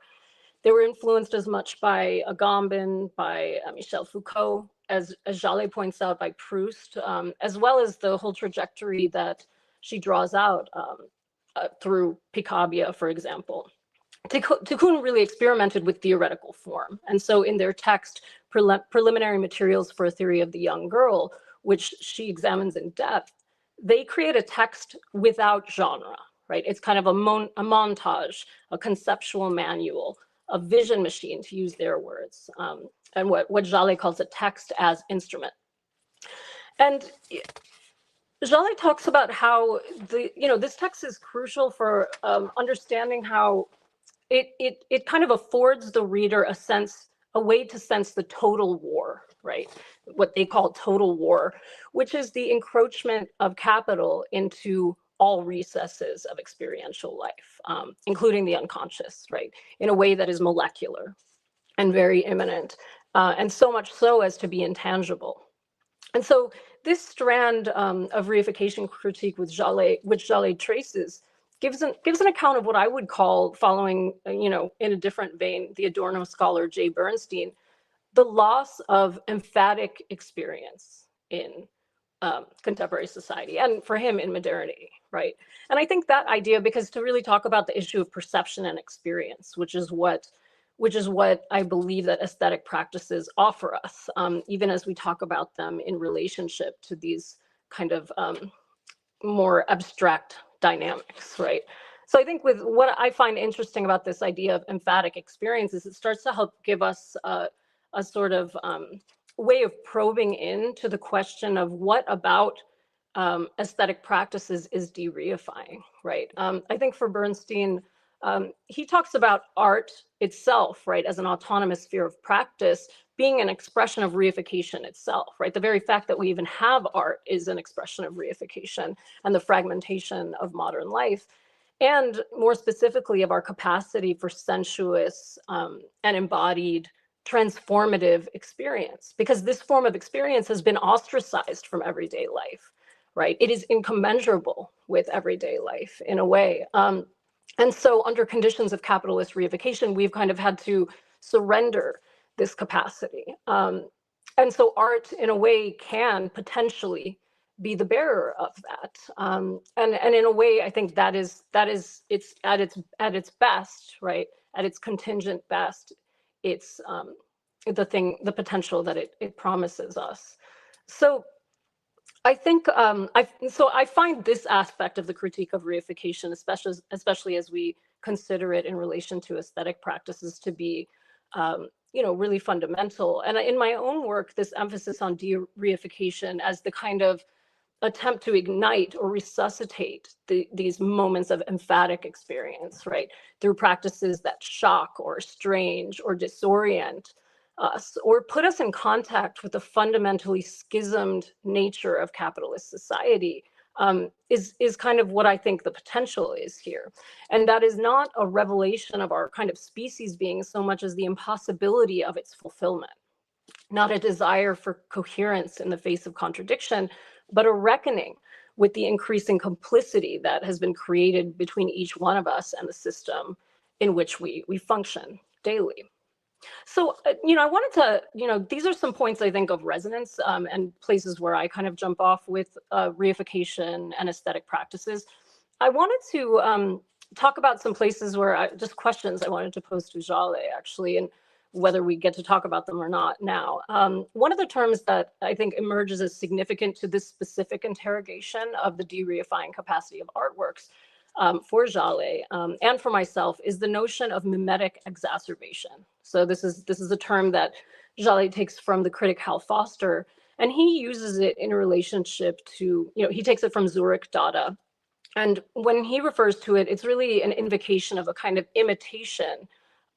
They were influenced as much by Agamben, by Michel Foucault, as Jaleh points out, by Proust, as well as the whole trajectory that she draws out through Picabia, for example. Tikkun really experimented with theoretical form. And so in their text, Preliminary Materials for a Theory of the Young Girl, which she examines in depth, they create a text without genre, right? It's kind of a montage, a conceptual manual, a vision machine, to use their words, and what Jaleh calls a text as instrument. And Jaleh talks about how this text is crucial for understanding how it kind of affords the reader a way to sense the total war, right? What they call total war, which is the encroachment of capital into all recesses of experiential life, including the unconscious, right? In a way that is molecular and very imminent, and so much so as to be intangible. And so this strand of reification critique which Jaleh traces gives an account of what I would call, following, in a different vein, the Adorno scholar Jay Bernstein, the loss of emphatic experience in contemporary society, and for him in modernity, right? And I think that idea, because to really talk about the issue of perception and experience, which is what I believe that aesthetic practices offer us, even as we talk about them in relationship to these kind of more abstract dynamics, right? So I think with what I find interesting about this idea of emphatic experience is it starts to help give us a sort of way of probing into the question of what about aesthetic practices is de-reifying, right? I think for Bernstein, he talks about art itself, right, as an autonomous sphere of practice being an expression of reification itself, right? The very fact that we even have art is an expression of reification and the fragmentation of modern life. And more specifically of our capacity for sensuous and embodied transformative experience, because this form of experience has been ostracized from everyday life, right? It is incommensurable with everyday life in a way. And so under conditions of capitalist reification, we've kind of had to surrender this capacity. And so art in a way can potentially be the bearer of that. And in a way, I think that is it's at its best, right? At its contingent best, it's the potential that it promises us. So I think I find this aspect of the critique of reification, especially as we consider it in relation to aesthetic practices, to be really fundamental. And in my own work, this emphasis on de-reification as the kind of attempt to ignite or resuscitate these moments of emphatic experience, right, through practices that shock or estrange or disorient us, or put us in contact with the fundamentally schismed nature of capitalist society, is kind of what I think the potential is here. And that is not a revelation of our kind of species being so much as the impossibility of its fulfillment, not a desire for coherence in the face of contradiction, but a reckoning with the increasing complicity that has been created between each one of us and the system in which we function daily. So, I wanted to, these are some points I think of resonance and places where I kind of jump off with reification and aesthetic practices. I wanted to talk about some places where just questions I wanted to pose to Jaleh, actually, and whether we get to talk about them or not now. One of the terms that I think emerges as significant to this specific interrogation of the de-reifying capacity of artworks for Jaleh and for myself is the notion of mimetic exacerbation. So this is a term that Jaleh takes from the critic Hal Foster, and he uses it in relationship to, he takes it from Zurich Dada. And when he refers to it, it's really an invocation of a kind of imitation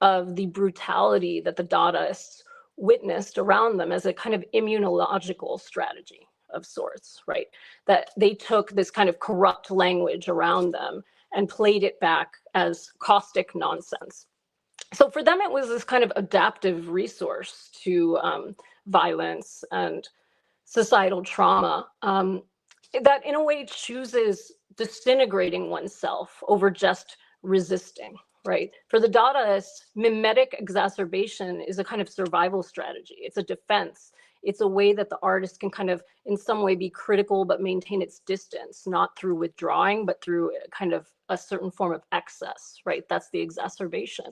of the brutality that the Dadaists witnessed around them as a kind of immunological strategy of sorts, right? That they took this kind of corrupt language around them and played it back as caustic nonsense. So for them, it was this kind of adaptive resource to violence and societal trauma that in a way chooses disintegrating oneself over just resisting, right? For the Dadaists, mimetic exacerbation is a kind of survival strategy. It's a defense. It's a way that the artist can kind of in some way be critical but maintain its distance, not through withdrawing, but through kind of a certain form of excess, right? That's the exacerbation.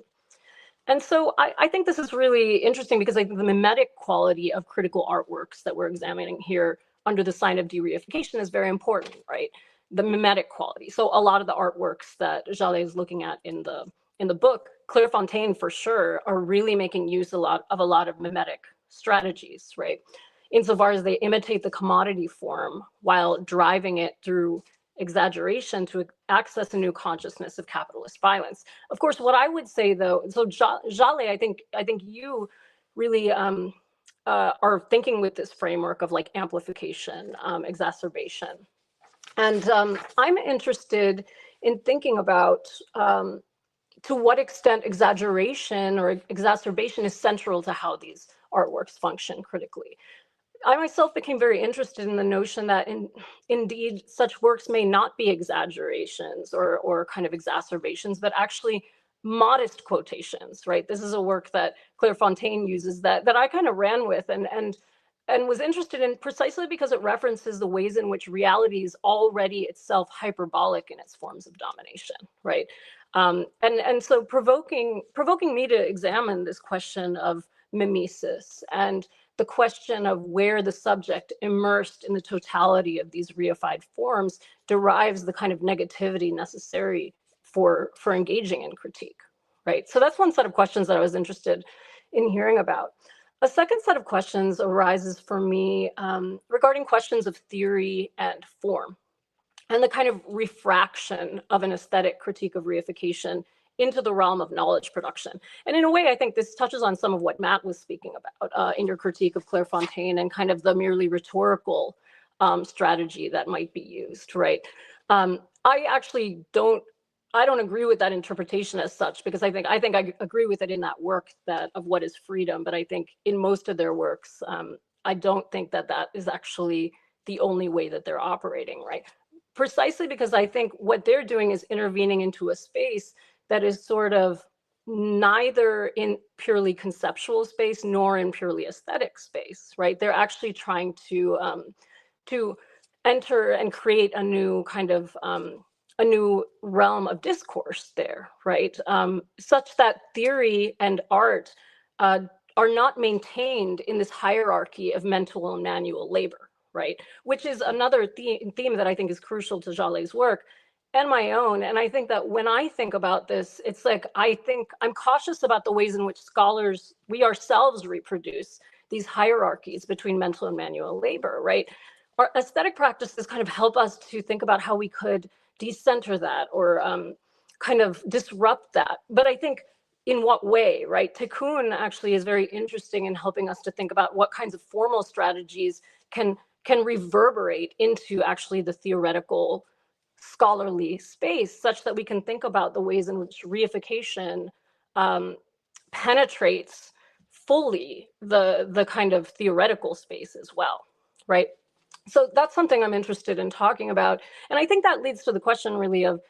And so I think this is really interesting because I think the mimetic quality of critical artworks that we're examining here under the sign of de-reification is very important, right? The mimetic quality. So a lot of the artworks that Jaleh is looking at in the book, Clairefontaine for sure, are really making use a lot of mimetic strategies, right? Insofar as they imitate the commodity form while driving it through exaggeration to access a new consciousness of capitalist violence. Of course, what I would say though, so Jaleh, I think you really are thinking with this framework of like amplification, exacerbation. And I'm interested in thinking about to what extent exaggeration or exacerbation is central to how these artworks function critically. I myself became very interested in the notion that indeed such works may not be exaggerations or kind of exacerbations, but actually modest quotations, right? This is a work that Clairefontaine uses that I kind of ran with, and was interested in precisely because it references the ways in which reality is already itself hyperbolic in its forms of domination, right? And so provoking me to examine this question of mimesis and the question of where the subject immersed in the totality of these reified forms derives the kind of negativity necessary for engaging in critique, right? So that's one set of questions that I was interested in hearing about. A second set of questions arises for me regarding questions of theory and form, and the kind of refraction of an aesthetic critique of reification into the realm of knowledge production. And in a way, I think this touches on some of what Matt was speaking about in your critique of Clairefontaine and kind of the merely rhetorical strategy that might be used, right? I actually don't agree with that interpretation as such, because I think I agree with it in that work of what is freedom, but I think in most of their works, I don't think that is actually the only way that they're operating, right? Precisely because I think what they're doing is intervening into a space that is sort of neither in purely conceptual space nor in purely aesthetic space, right? They're actually trying to enter and create a new kind of a new realm of discourse there, right? Such that theory and art are not maintained in this hierarchy of mental and manual labor, right? Which is another theme that I think is crucial to Jaleh's work and my own. And I think that when I think about this, it's like, I think I'm cautious about the ways in which scholars, we ourselves reproduce these hierarchies between mental and manual labor, right? Our aesthetic practices kind of help us to think about how we could decenter that or kind of disrupt that. But I think in what way, right? Tikkun actually is very interesting in helping us to think about what kinds of formal strategies can reverberate into actually the theoretical scholarly space, such that we can think about the ways in which reification penetrates fully the kind of theoretical space as well, right? So that's something I'm interested in talking about. And I think that leads to the question really of,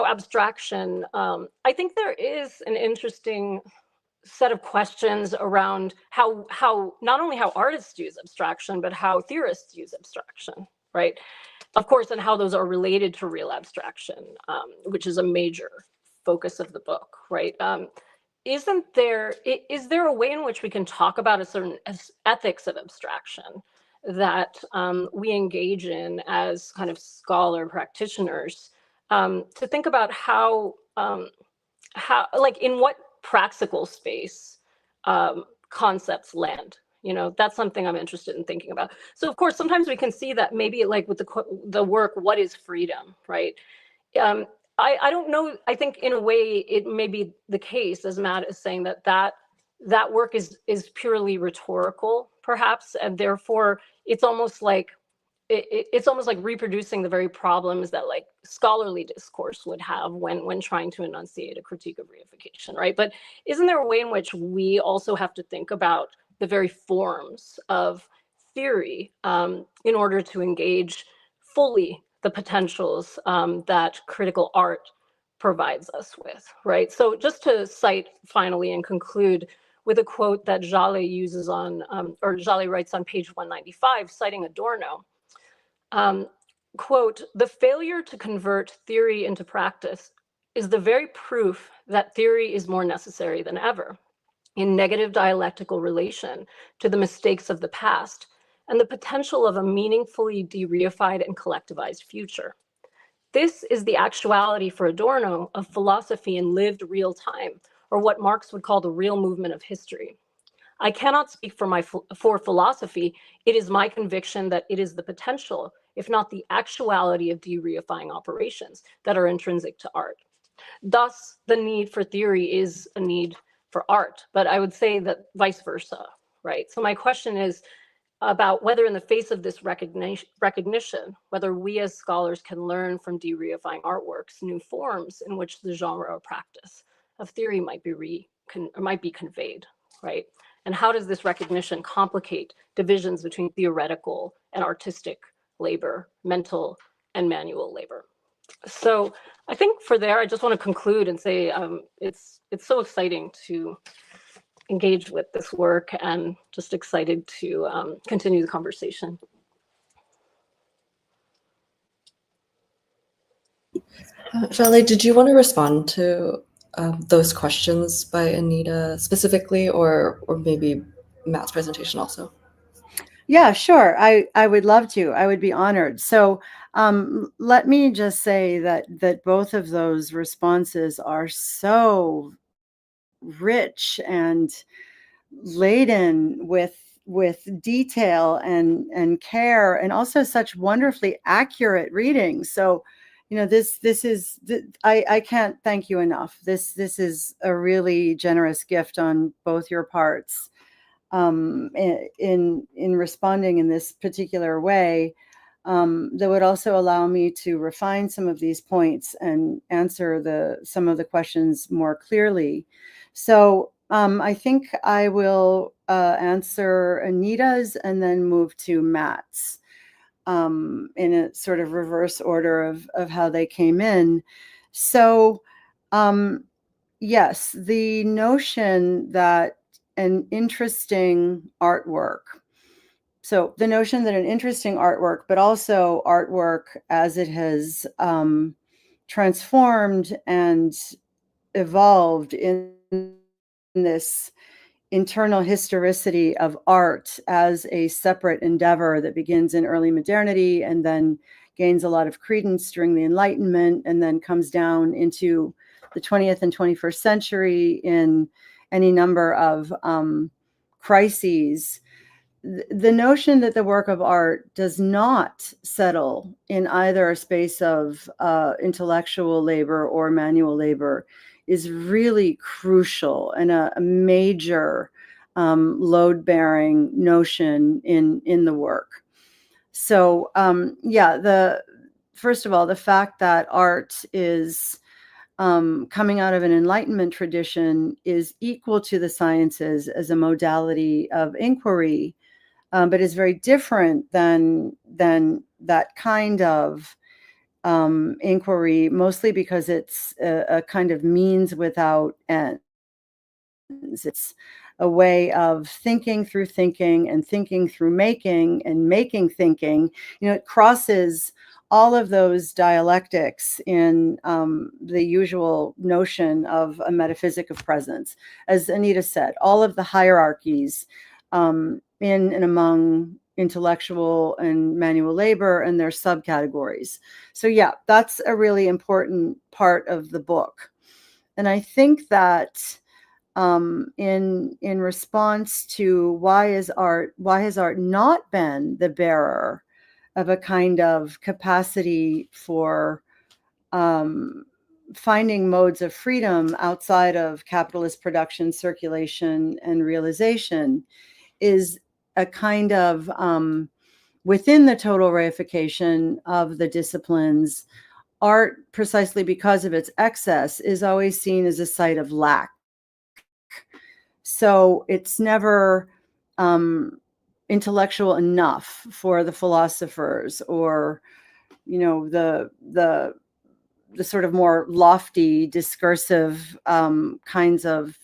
abstraction. I think there is an interesting set of questions around how not only how artists use abstraction, but how theorists use abstraction, right? Of course, and how those are related to real abstraction, which is a major focus of the book, right? Is there a way in which we can talk about a certain ethics of abstraction that we engage in as kind of scholar practitioners to think about how like in what praxical space concepts land? That's something I'm interested in thinking about. So of course, sometimes we can see that maybe like with the work, what is freedom, right? I don't know. I think in a way it may be the case, as Matt is saying, that work is purely rhetorical, perhaps, and therefore it's almost like reproducing the very problems that like scholarly discourse would have when trying to enunciate a critique of reification, right? But isn't there a way in which we also have to think about the very forms of theory in order to engage fully the potentials that critical art provides us with, right? So just to cite finally and conclude with a quote that Jaleh uses or Jaleh writes on page 195, citing Adorno, quote, "The failure to convert theory into practice is the very proof that theory is more necessary than ever in negative dialectical relation to the mistakes of the past and the potential of a meaningfully de-reified and collectivized future. This is the actuality for Adorno of philosophy in lived real time, or what Marx would call the real movement of history. I cannot speak for philosophy. It is my conviction that it is the potential, if not the actuality, of de-reifying operations that are intrinsic to art. Thus, the need for theory is a need for art, but I would say that vice versa, right? So my question is about whether in the face of this recognition, whether we as scholars can learn from de-reifying artworks new forms in which the genre or practice of theory might be conveyed, right? And how does this recognition complicate divisions between theoretical and artistic labor, mental and manual labor? So I think for there, I just want to conclude and say it's so exciting to engage with this work, and just excited to continue the conversation. Jaleh, did you want to respond to those questions by Anita specifically, or maybe Matt's presentation also? Yeah, sure. I would love to. I would be honored. So let me just say that both of those responses are so rich and laden with detail and care, and also such wonderfully accurate reading. So, this is I can't thank you enough. This is a really generous gift on both your parts. In responding in this particular way, that would also allow me to refine some of these points and answer some of the questions more clearly. So I think I will answer Anita's and then move to Matt's in a sort of reverse order of how they came in. So yes, the notion that an interesting artwork, so the notion that an interesting artwork, but also artwork as it has transformed and evolved in this internal historicity of art as a separate endeavor that begins in early modernity and then gains a lot of credence during the Enlightenment, and then comes down into the 20th and 21st century in any number of crises. The notion that the work of art does not settle in either a space of intellectual labor or manual labor is really crucial and a major load-bearing notion in the work. So first of all, the fact that art is coming out of an Enlightenment tradition is equal to the sciences as a modality of inquiry, but is very different than that kind of inquiry, mostly because it's a kind of means without ends. It's a way of thinking through thinking and thinking through making and making thinking. It crosses all of those dialectics in the usual notion of a metaphysic of presence. As Anita said, all of the hierarchies in and among intellectual and manual labor and their subcategories. So yeah, that's a really important part of the book. And I think that in response to why has art not been the bearer of a kind of capacity for finding modes of freedom outside of capitalist production, circulation, and realization, is a kind of within the total reification of the disciplines, art, precisely because of its excess, is always seen as a site of lack. So it's never intellectual enough for the philosophers, or the sort of more lofty discursive kinds of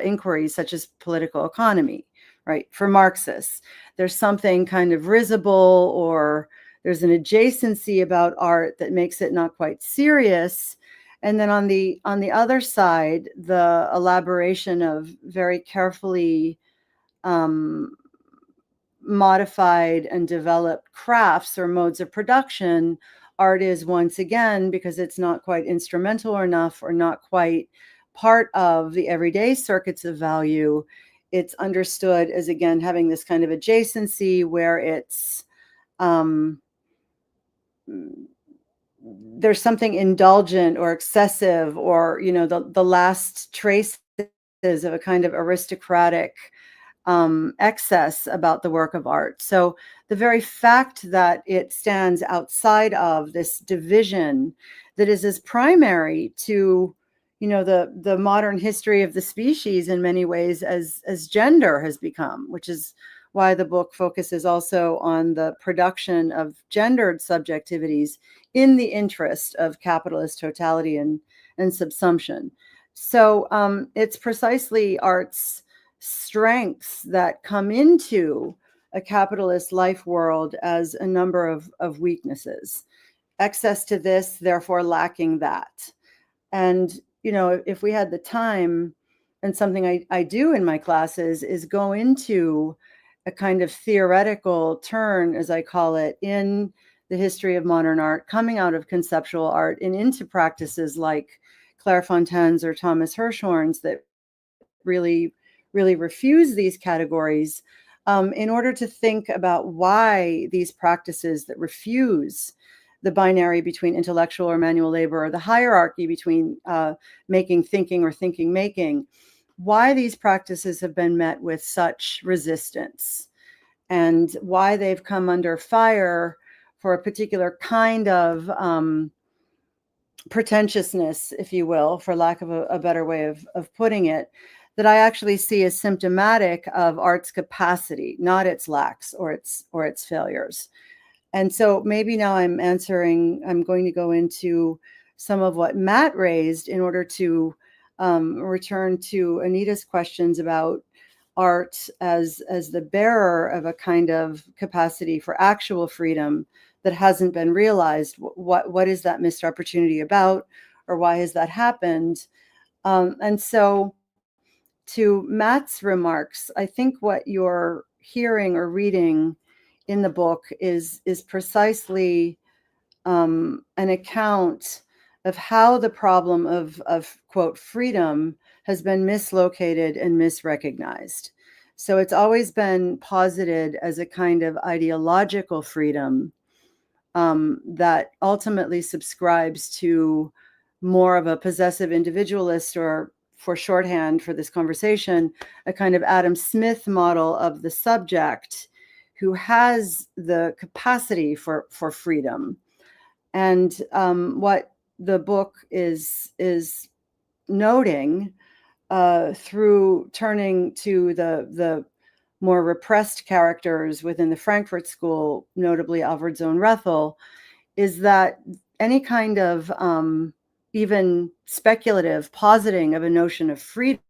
inquiries, such as political economy, right? For Marxists, there's something kind of risible, or there's an adjacency about art that makes it not quite serious. And then on the other side, the elaboration of very carefully modified and developed crafts or modes of production, art is once again, because it's not quite instrumental enough or not quite part of the everyday circuits of value, it's understood as, again, having this kind of adjacency where it's there's something indulgent or excessive, or the last traces of a kind of aristocratic excess about the work of art. So the very fact that it stands outside of this division that is as primary to the modern history of the species in many ways as gender has become, which is why the book focuses also on the production of gendered subjectivities in the interest of capitalist totality and subsumption. So it's precisely art's strengths that come into a capitalist life world as a number of weaknesses. Excess to this, therefore lacking that. And, you know, if we had the time, and something I do in my classes is go into a kind of theoretical turn, as I call it, in the history of modern art, coming out of conceptual art and into practices like Claire Fontaine's or Thomas Hirschhorn's that really refuse these categories, in order to think about why these practices that refuse the binary between intellectual or manual labor, or the hierarchy between making thinking or thinking making, why these practices have been met with such resistance, and why they've come under fire for a particular kind of pretentiousness, if you will, for lack of a better way of putting it, that I actually see as symptomatic of art's capacity, not its lacks or its failures. And so maybe now I'm going to go into some of what Matt raised in order to return to Anita's questions about art as the bearer of a kind of capacity for actual freedom that hasn't been realized. What is that missed opportunity about, or why has that happened? And so to Matt's remarks, I think what you're hearing or reading in the book is precisely an account of how the problem of quote freedom has been mislocated and misrecognized. So it's always been posited as a kind of ideological freedom that ultimately subscribes to more of a possessive individualist, or for shorthand for this conversation, a kind of Adam Smith model of the subject who has the capacity for freedom. And what the book is noting through turning to the more repressed characters within the Frankfurt School, notably Alfred Sohn-Rethel, is that any kind of even speculative positing of a notion of freedom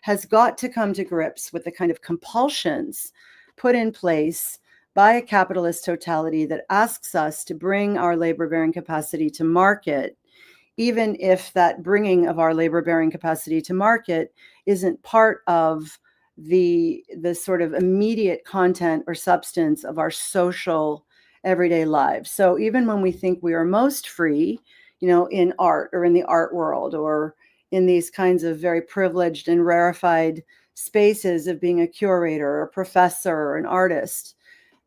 has got to come to grips with the kind of compulsions put in place by a capitalist totality that asks us to bring our labor-bearing capacity to market, even if that bringing of our labor-bearing capacity to market isn't part of the sort of immediate content or substance of our social everyday lives. So even when we think we are most free, you know, in art or in the art world, or in these kinds of very privileged and rarefied spaces of being a curator or a professor or an artist,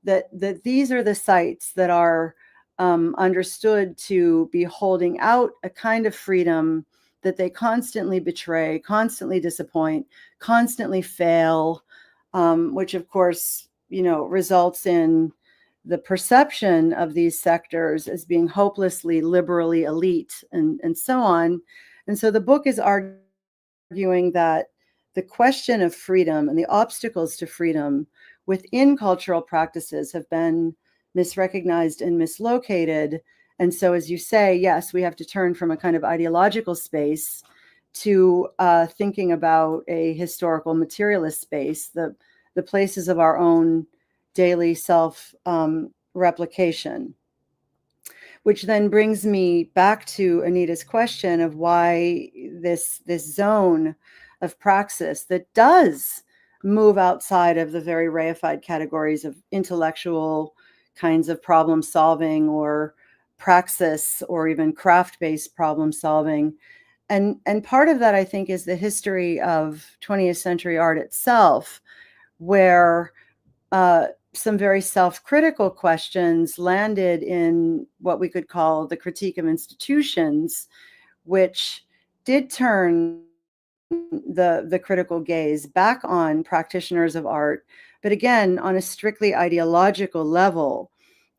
that these are the sites that are understood to be holding out a kind of freedom that they constantly betray, constantly disappoint, constantly fail, which of course, you know, results in the perception of these sectors as being hopelessly liberally elite and so on. And so the book is arguing that the question of freedom and the obstacles to freedom within cultural practices have been misrecognized and mislocated. And so, as you say, yes, we have to turn from a kind of ideological space to thinking about a historical materialist space, the places of our own daily self replication. Which then brings me back to Anita's question of why this zone of praxis that does move outside of the very reified categories of intellectual kinds of problem solving, or praxis, or even craft-based problem solving. And part of that, I think, is the history of 20th century art itself, where some very self-critical questions landed in what we could call the critique of institutions, which did turn the critical gaze back on practitioners of art, but again, on a strictly ideological level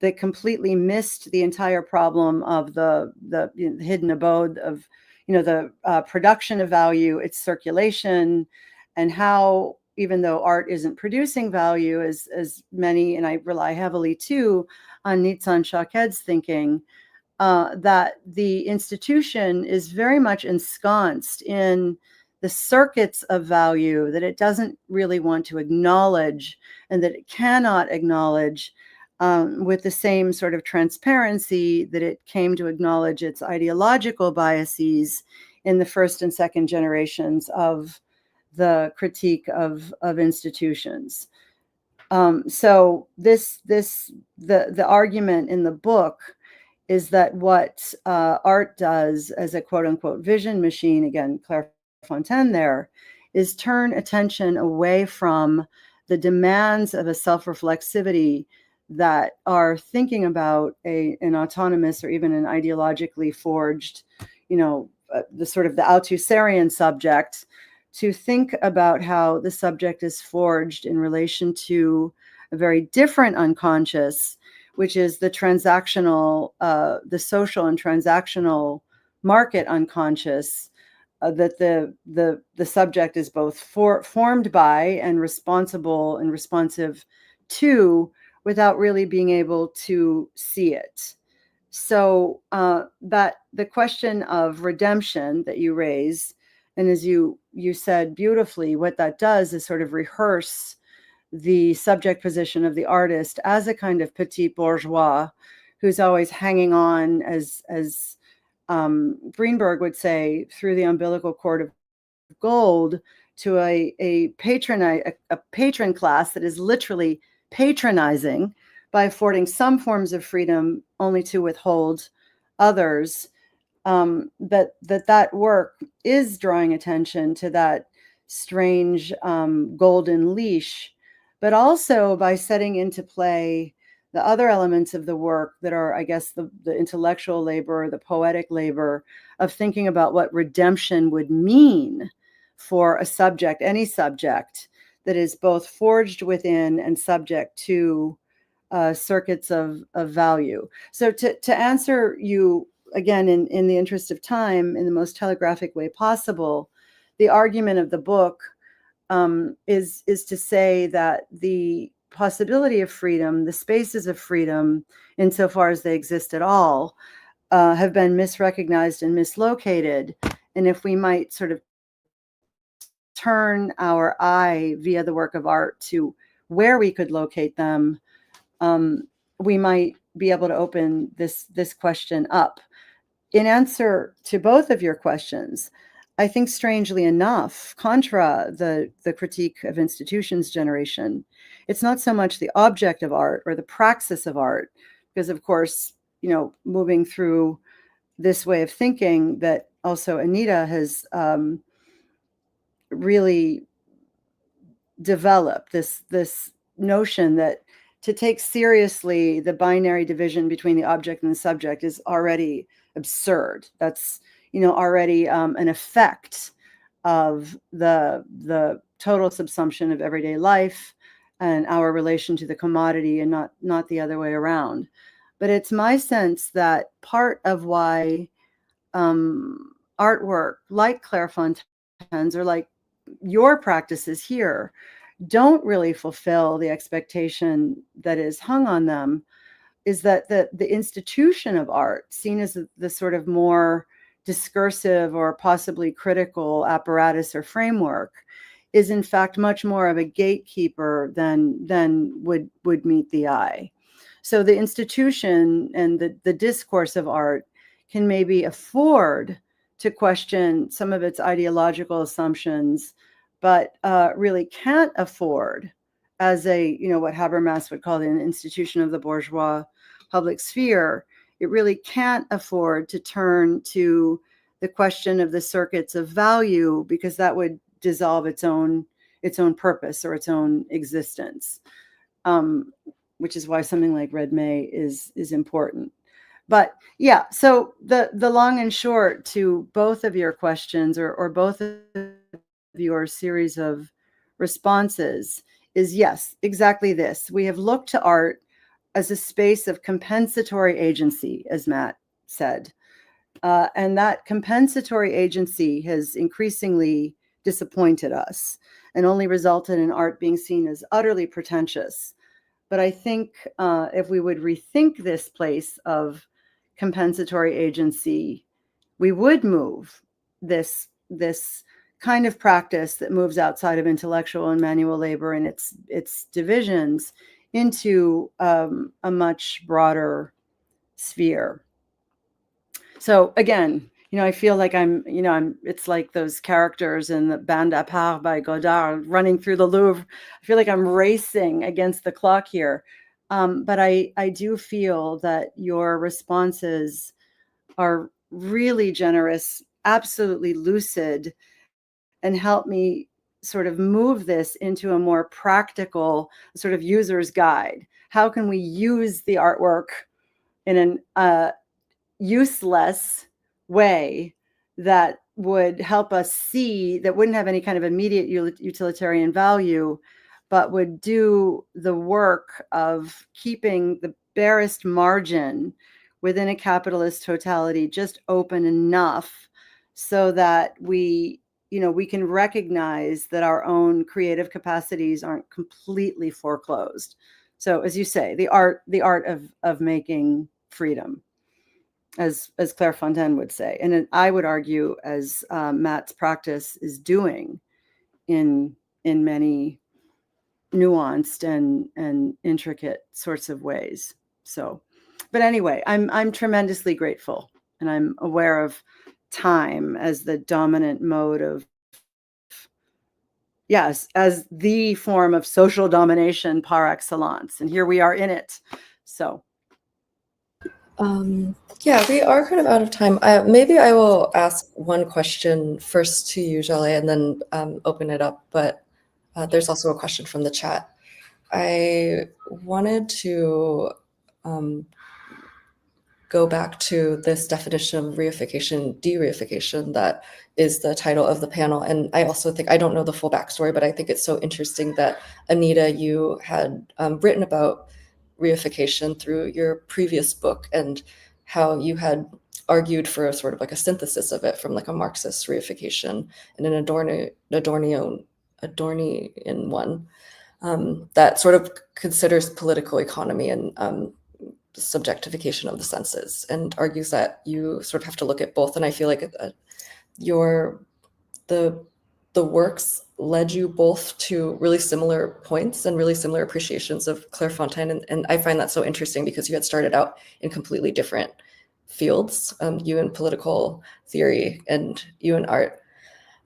that completely missed the entire problem of the hidden abode of, you know, the production of value, its circulation, and how, even though art isn't producing value, as many, and I rely heavily too on Nitzan Shaked's thinking, that the institution is very much ensconced in the circuits of value that it doesn't really want to acknowledge, and that it cannot acknowledge with the same sort of transparency that it came to acknowledge its ideological biases in the first and second generations of the critique of institutions. So the argument in the book is that what art does as a quote unquote vision machine, again, Claire Fontaine there, is turn attention away from the demands of a self-reflexivity that are thinking about an autonomous or even an ideologically forged, the sort of the Althusserian subject, to think about how the subject is forged in relation to a very different unconscious, which is the transactional, the social and transactional market unconscious, that the subject is both formed by and responsible and responsive to, without really being able to see it. So that the question of redemption that you raise, and as you said beautifully, what that does is sort of rehearse the subject position of the artist as a kind of petit bourgeois who's always hanging on, as Greenberg would say, through the umbilical cord of gold, to a patron class that is literally patronizing by affording some forms of freedom only to withhold others. That work is drawing attention to that strange golden leash, but also by setting into play the other elements of the work that are, I guess, the intellectual labor, the poetic labor of thinking about what redemption would mean for a subject, any subject that is both forged within and subject to circuits of value. So to answer you, again, in the interest of time, in the most telegraphic way possible, the argument of the book is to say that the possibility of freedom, the spaces of freedom, insofar as they exist at all, have been misrecognized and mislocated. And if we might sort of turn our eye via the work of art to where we could locate them, we might be able to open this question up. In answer to both of your questions, I think, strangely enough, contra the critique of institutions generation, it's not so much the object of art or the praxis of art, because, of course, moving through this way of thinking that also Anita has really developed, this notion that to take seriously the binary division between the object and the subject is already absurd. That's already an effect of the total subsumption of everyday life and our relation to the commodity, and not the other way around. But it's my sense that part of why artwork like Claire Fontaine's or like your practices here don't really fulfill the expectation that is hung on them is that the institution of art, seen as the sort of more discursive or possibly critical apparatus or framework, is in fact much more of a gatekeeper than would meet the eye. So the institution and the discourse of art can maybe afford to question some of its ideological assumptions, but really can't afford, as what Habermas would call an institution of the bourgeois public sphere, it really can't afford to turn to the question of the circuits of value, because that would dissolve its own purpose or its own existence, which is why something like Red May is important. But yeah, so the long and short to both of your questions or both of your series of responses is yes, exactly this. We have looked to art as a space of compensatory agency, as Matt said. And that compensatory agency has increasingly disappointed us and only resulted in art being seen as utterly pretentious. But I think if we would rethink this place of compensatory agency, we would move this kind of practice that moves outside of intellectual and manual labor and its divisions into a much broader sphere. So again, I feel like it's like those characters in the Bande à part by Godard running through the Louvre. I feel like I'm racing against the clock here. But I do feel that your responses are really generous, absolutely lucid, and help me sort of move this into a more practical sort of user's guide. How can we use the artwork in an useless way that would help us see, that wouldn't have any kind of immediate utilitarian value, but would do the work of keeping the barest margin within a capitalist totality just open enough so that we can recognize that our own creative capacities aren't completely foreclosed. So as you say, the art of making freedom, as Claire Fontaine would say, and I would argue as Matt's practice is doing in many nuanced and intricate sorts of ways. So, but anyway, I'm tremendously grateful, and I'm aware of time as the dominant mode of, yes, as the form of social domination par excellence, and here we are in it. So. Yeah, we are kind of out of time. Maybe I will ask one question first to you, Jaleh, and then open it up. But there's also a question from the chat. I wanted to go back to this definition of reification, de-reification, that is the title of the panel. And I also think, I don't know the full backstory, but I think it's so interesting that, Anita, you had written about reification through your previous book, and how you had argued for a sort of like a synthesis of it from like a Marxist reification and an Adornian one that sort of considers political economy and subjectification of the senses, and argues that you sort of have to look at both. And I feel like the works led you both to really similar points and really similar appreciations of Claire Fontaine. And I find that so interesting because you had started out in completely different fields, you in political theory and you in art.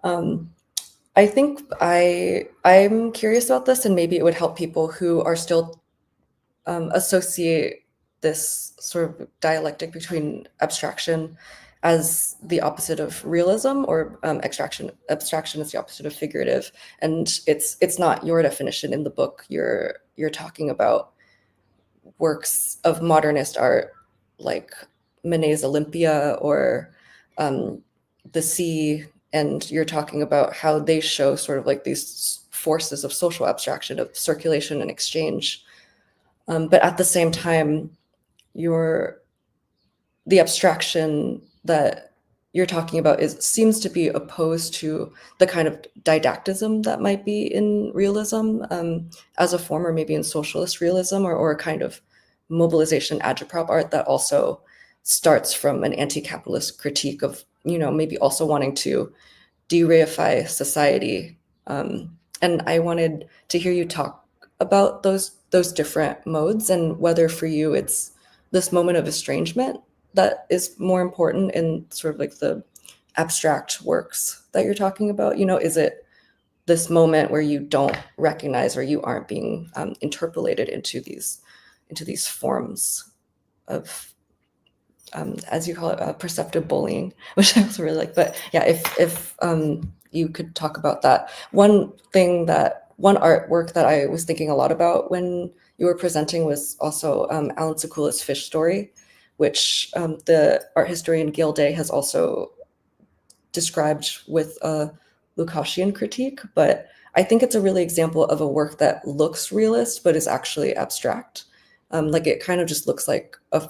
I think I'm curious about this, and maybe it would help people who are still associate this sort of dialectic between abstraction as the opposite of realism, or abstraction is the opposite of figurative. And it's not your definition in the book. You're talking about works of modernist art like Manet's Olympia or The Sea, and you're talking about how they show sort of like these forces of social abstraction, of circulation and exchange. But at the same time, the abstraction that you're talking about seems to be opposed to the kind of didactism that might be in realism as a form, or maybe in socialist realism, or a kind of mobilization agitprop art that also starts from an anti-capitalist critique of, maybe also wanting to de-reify society. And I wanted to hear you talk about those different modes, and whether for you it's this moment of estrangement that is more important in sort of like the abstract works that you're talking about. Is it this moment where you don't recognize, or you aren't being interpolated into these forms of as you call it, perceptive bullying, which I also really like. But yeah, if you could talk about that. One artwork that I was thinking a lot about when you were presenting was also Alan Sekula's Fish Story, which the art historian Gail Day has also described with a Lukashian critique. But I think it's a really example of a work that looks realist, but is actually abstract. Like it kind of just looks like a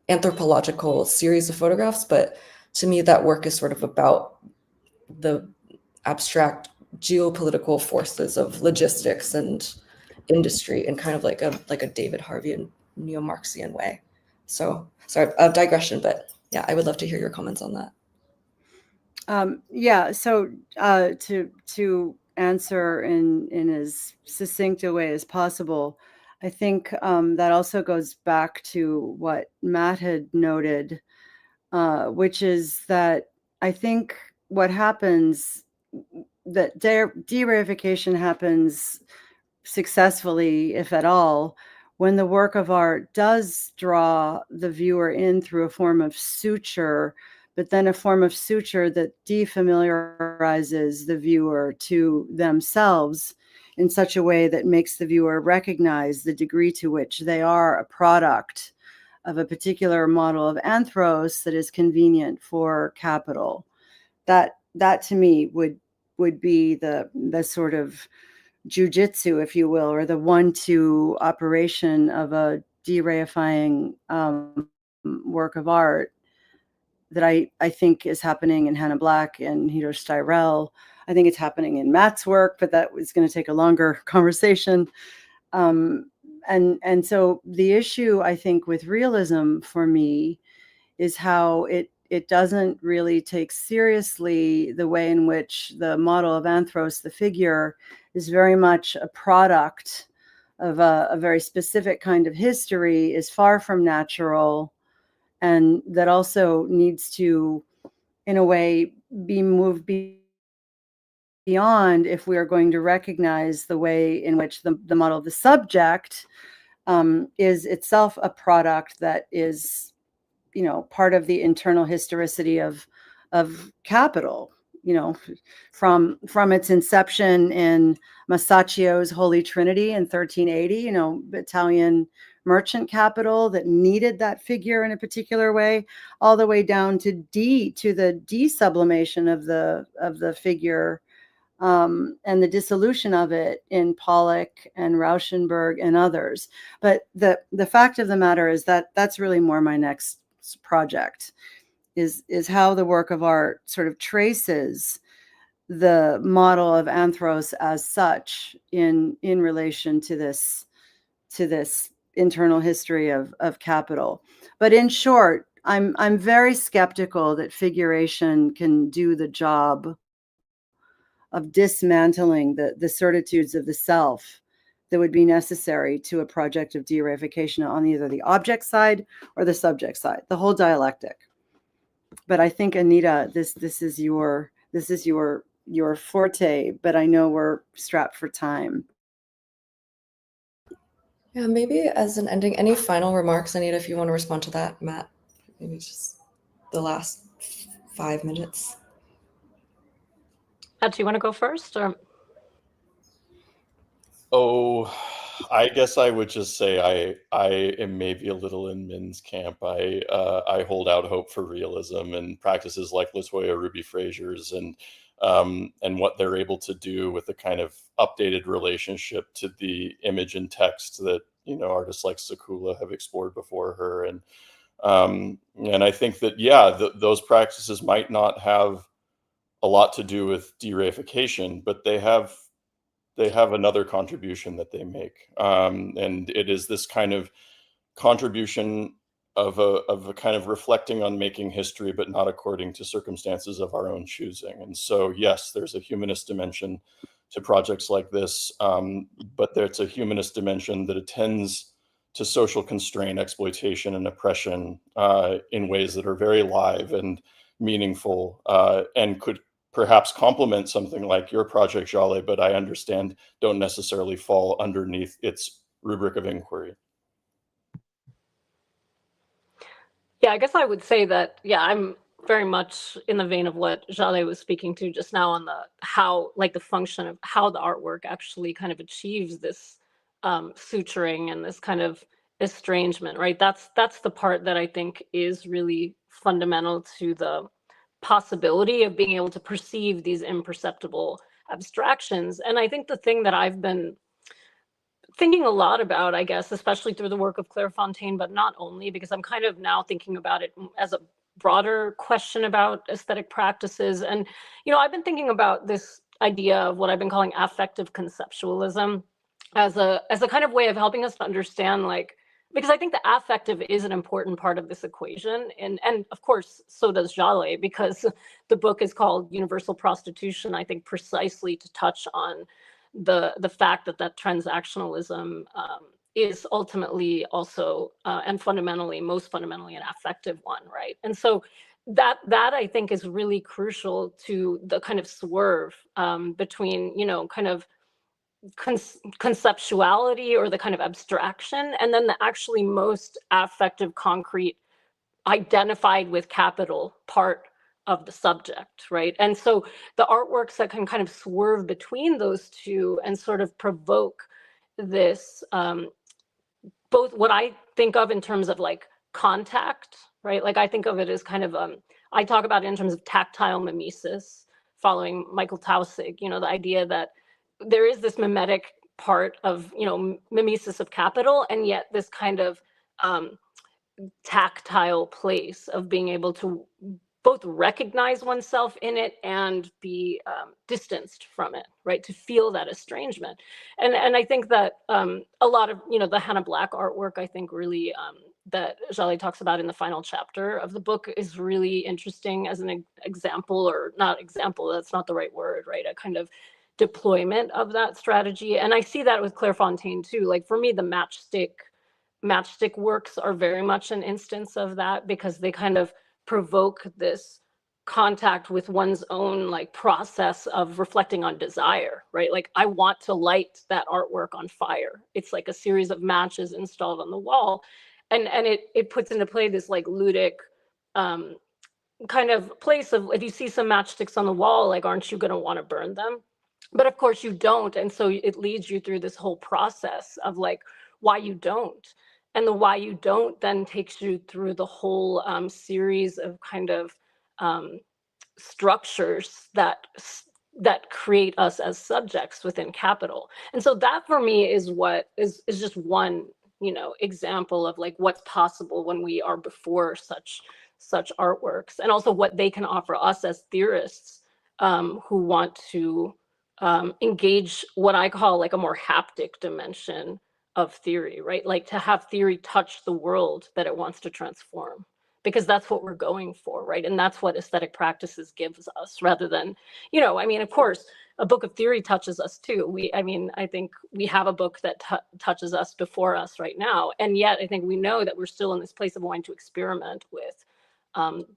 anthropological series of photographs, but to me that work is sort of about the abstract geopolitical forces of logistics and industry in kind of like a David Harvey neo-Marxian way. So sorry, digression, but yeah, I would love to hear your comments on that. Yeah, so to answer in as succinct a way as possible, I think that also goes back to what Matt had noted, which is that I think what happens, that de-reification happens successfully, if at all, when the work of art does draw the viewer in through a form of suture, but then a form of suture that defamiliarizes the viewer to themselves in such a way that makes the viewer recognize the degree to which they are a product of a particular model of anthros that is convenient for capital. That to me would be the sort of jujitsu, if you will, or the 1-2 operation of a de-reifying work of art that I think is happening in Hannah Black and Hito Styrel. I think it's happening in Matt's work, but that was going to take a longer conversation. And so the issue, I think, with realism for me is how it doesn't really take seriously the way in which the model of anthros, the figure, is very much a product of a very specific kind of history, is far from natural, and that also needs to, in a way, be moved beyond if we are going to recognize the way in which the model of the subject is itself a product that is, part of the internal historicity of capital, from its inception in Masaccio's Holy Trinity in 1380, Italian merchant capital that needed that figure in a particular way, all the way down to the desublimation of the figure, and the dissolution of it in Pollock and Rauschenberg and others. But the fact of the matter is that that's really more my next project, is how the work of art sort of traces the model of anthros as such in relation to this internal history of capital. But in short, I'm very skeptical that figuration can do the job of dismantling the certitudes of the self that would be necessary to a project of de-reification on either the object side or the subject side, the whole dialectic. But I think, Anita, this is your forte, but I know we're strapped for time. Yeah, maybe as an ending, any final remarks, Anita, if you want to respond to that, Matt? Maybe just the last 5 minutes. Do you want to go first? Or? Oh, I guess I would just say I am maybe a little in Minh's camp. I hold out hope for realism and practices like Latoya Ruby Frazier's and what they're able to do with the kind of updated relationship to the image and text that artists like Sakula have explored before her, and I think that those practices might not have a lot to do with de-reification, but they have another contribution that they make, and it is this kind of contribution of a kind of reflecting on making history, but not according to circumstances of our own choosing. And so, yes, there's a humanist dimension to projects like this, but there's a humanist dimension that attends to social constraint, exploitation, and oppression in ways that are very live and meaningful, and could perhaps complement something like your project, Jaleh, but I understand don't necessarily fall underneath its rubric of inquiry. Yeah, I guess I would say that, I'm very much in the vein of what Jaleh was speaking to just now on the function of how the artwork actually kind of achieves this suturing and this kind of estrangement, right? That's the part that I think is really fundamental to the possibility of being able to perceive these imperceptible abstractions. And I think the thing that I've been thinking a lot about, I guess, especially through the work of Claire Fontaine, but not only, because I'm kind of now thinking about it as a broader question about aesthetic practices. And, I've been thinking about this idea of what I've been calling affective conceptualism as a kind of way of helping us to understand, like, because I think the affective is an important part of this equation. And of course, so does Jaleh, because the book is called Universal Prostitution, I think precisely to touch on the fact that transactionalism is ultimately also and fundamentally, most fundamentally, an affective one, right? And so that I think is really crucial to the kind of swerve between, you know, kind of conceptuality or the kind of abstraction, and then the actually most affective, concrete, identified with capital part of the subject, right? And so the artworks that can kind of swerve between those two and sort of provoke this, both what I think of in terms of like contact, right? Like I think of it as kind of, I talk about it in terms of tactile mimesis, following Michael Taussig, you know, the idea that there is this mimetic part of, you know, mimesis of capital, and yet this kind of tactile place of being able to both recognize oneself in it and be distanced from it, right? To feel that estrangement. And I think that a lot of, you know, the Hannah Black artwork, I think really that Jaleh talks about in the final chapter of the book is really interesting as an example, or not example, that's not the right word, right? A kind of deployment of that strategy. And I see that with Clairefontaine too. Like for me, the matchstick works are very much an instance of that, because they kind of provoke this contact with one's own like process of reflecting on desire, right? Like I want to light that artwork on fire. It's like a series of matches installed on the wall, and it puts into play this like ludic kind of place of, if you see some matchsticks on the wall, like aren't you going to want to burn them? But of course you don't, and so it leads you through this whole process of like why you don't. And the why you don't then takes you through the whole series of kind of structures that create us as subjects within capital. And so that for me is what is just one, you know, example of like what's possible when we are before such artworks, and also what they can offer us as theorists who want to engage what I call like a more haptic dimension of theory, right? Like to have theory touch the world that it wants to transform, because that's what we're going for, right? And that's what aesthetic practices gives us, rather than, you know, I mean, of course, a book of theory touches us too. I think we have a book that touches us before us right now. And yet I think we know that we're still in this place of wanting to experiment with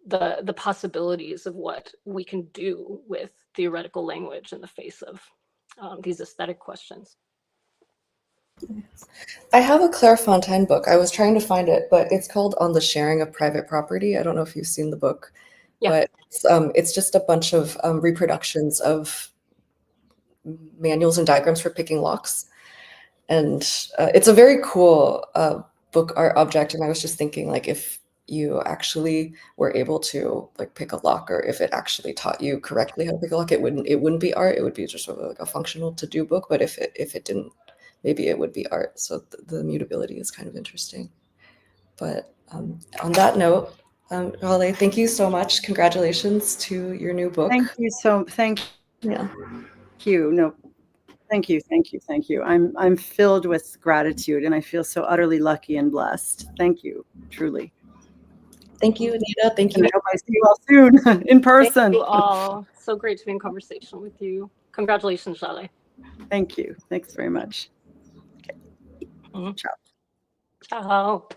the possibilities of what we can do with theoretical language in the face of these aesthetic questions. I have a Clairefontaine book. I was trying to find it, but it's called On the Sharing of Private Property. I don't know if you've seen the book, Yeah. but it's just a bunch of reproductions of manuals and diagrams for picking locks. And it's a very cool book art object. And I was just thinking, like, if you actually were able to like pick a lock, or if it actually taught you correctly how to pick a lock, it wouldn't be art. It would be just sort of like a functional to-do book. But if it didn't, maybe it would be art. So the mutability is kind of interesting. But on that note, Jaleh, thank you so much. Congratulations to your new book. Thank you thank you. No, thank you. I'm filled with gratitude, and I feel so utterly lucky and blessed. Thank you, truly. Thank you, Anita. Thank you. And I hope I see you all soon in person. Thank you all. So great to be in conversation with you. Congratulations, Jaleh. Thank you. Thanks very much. Okay. Mm-hmm. Ciao. Ciao.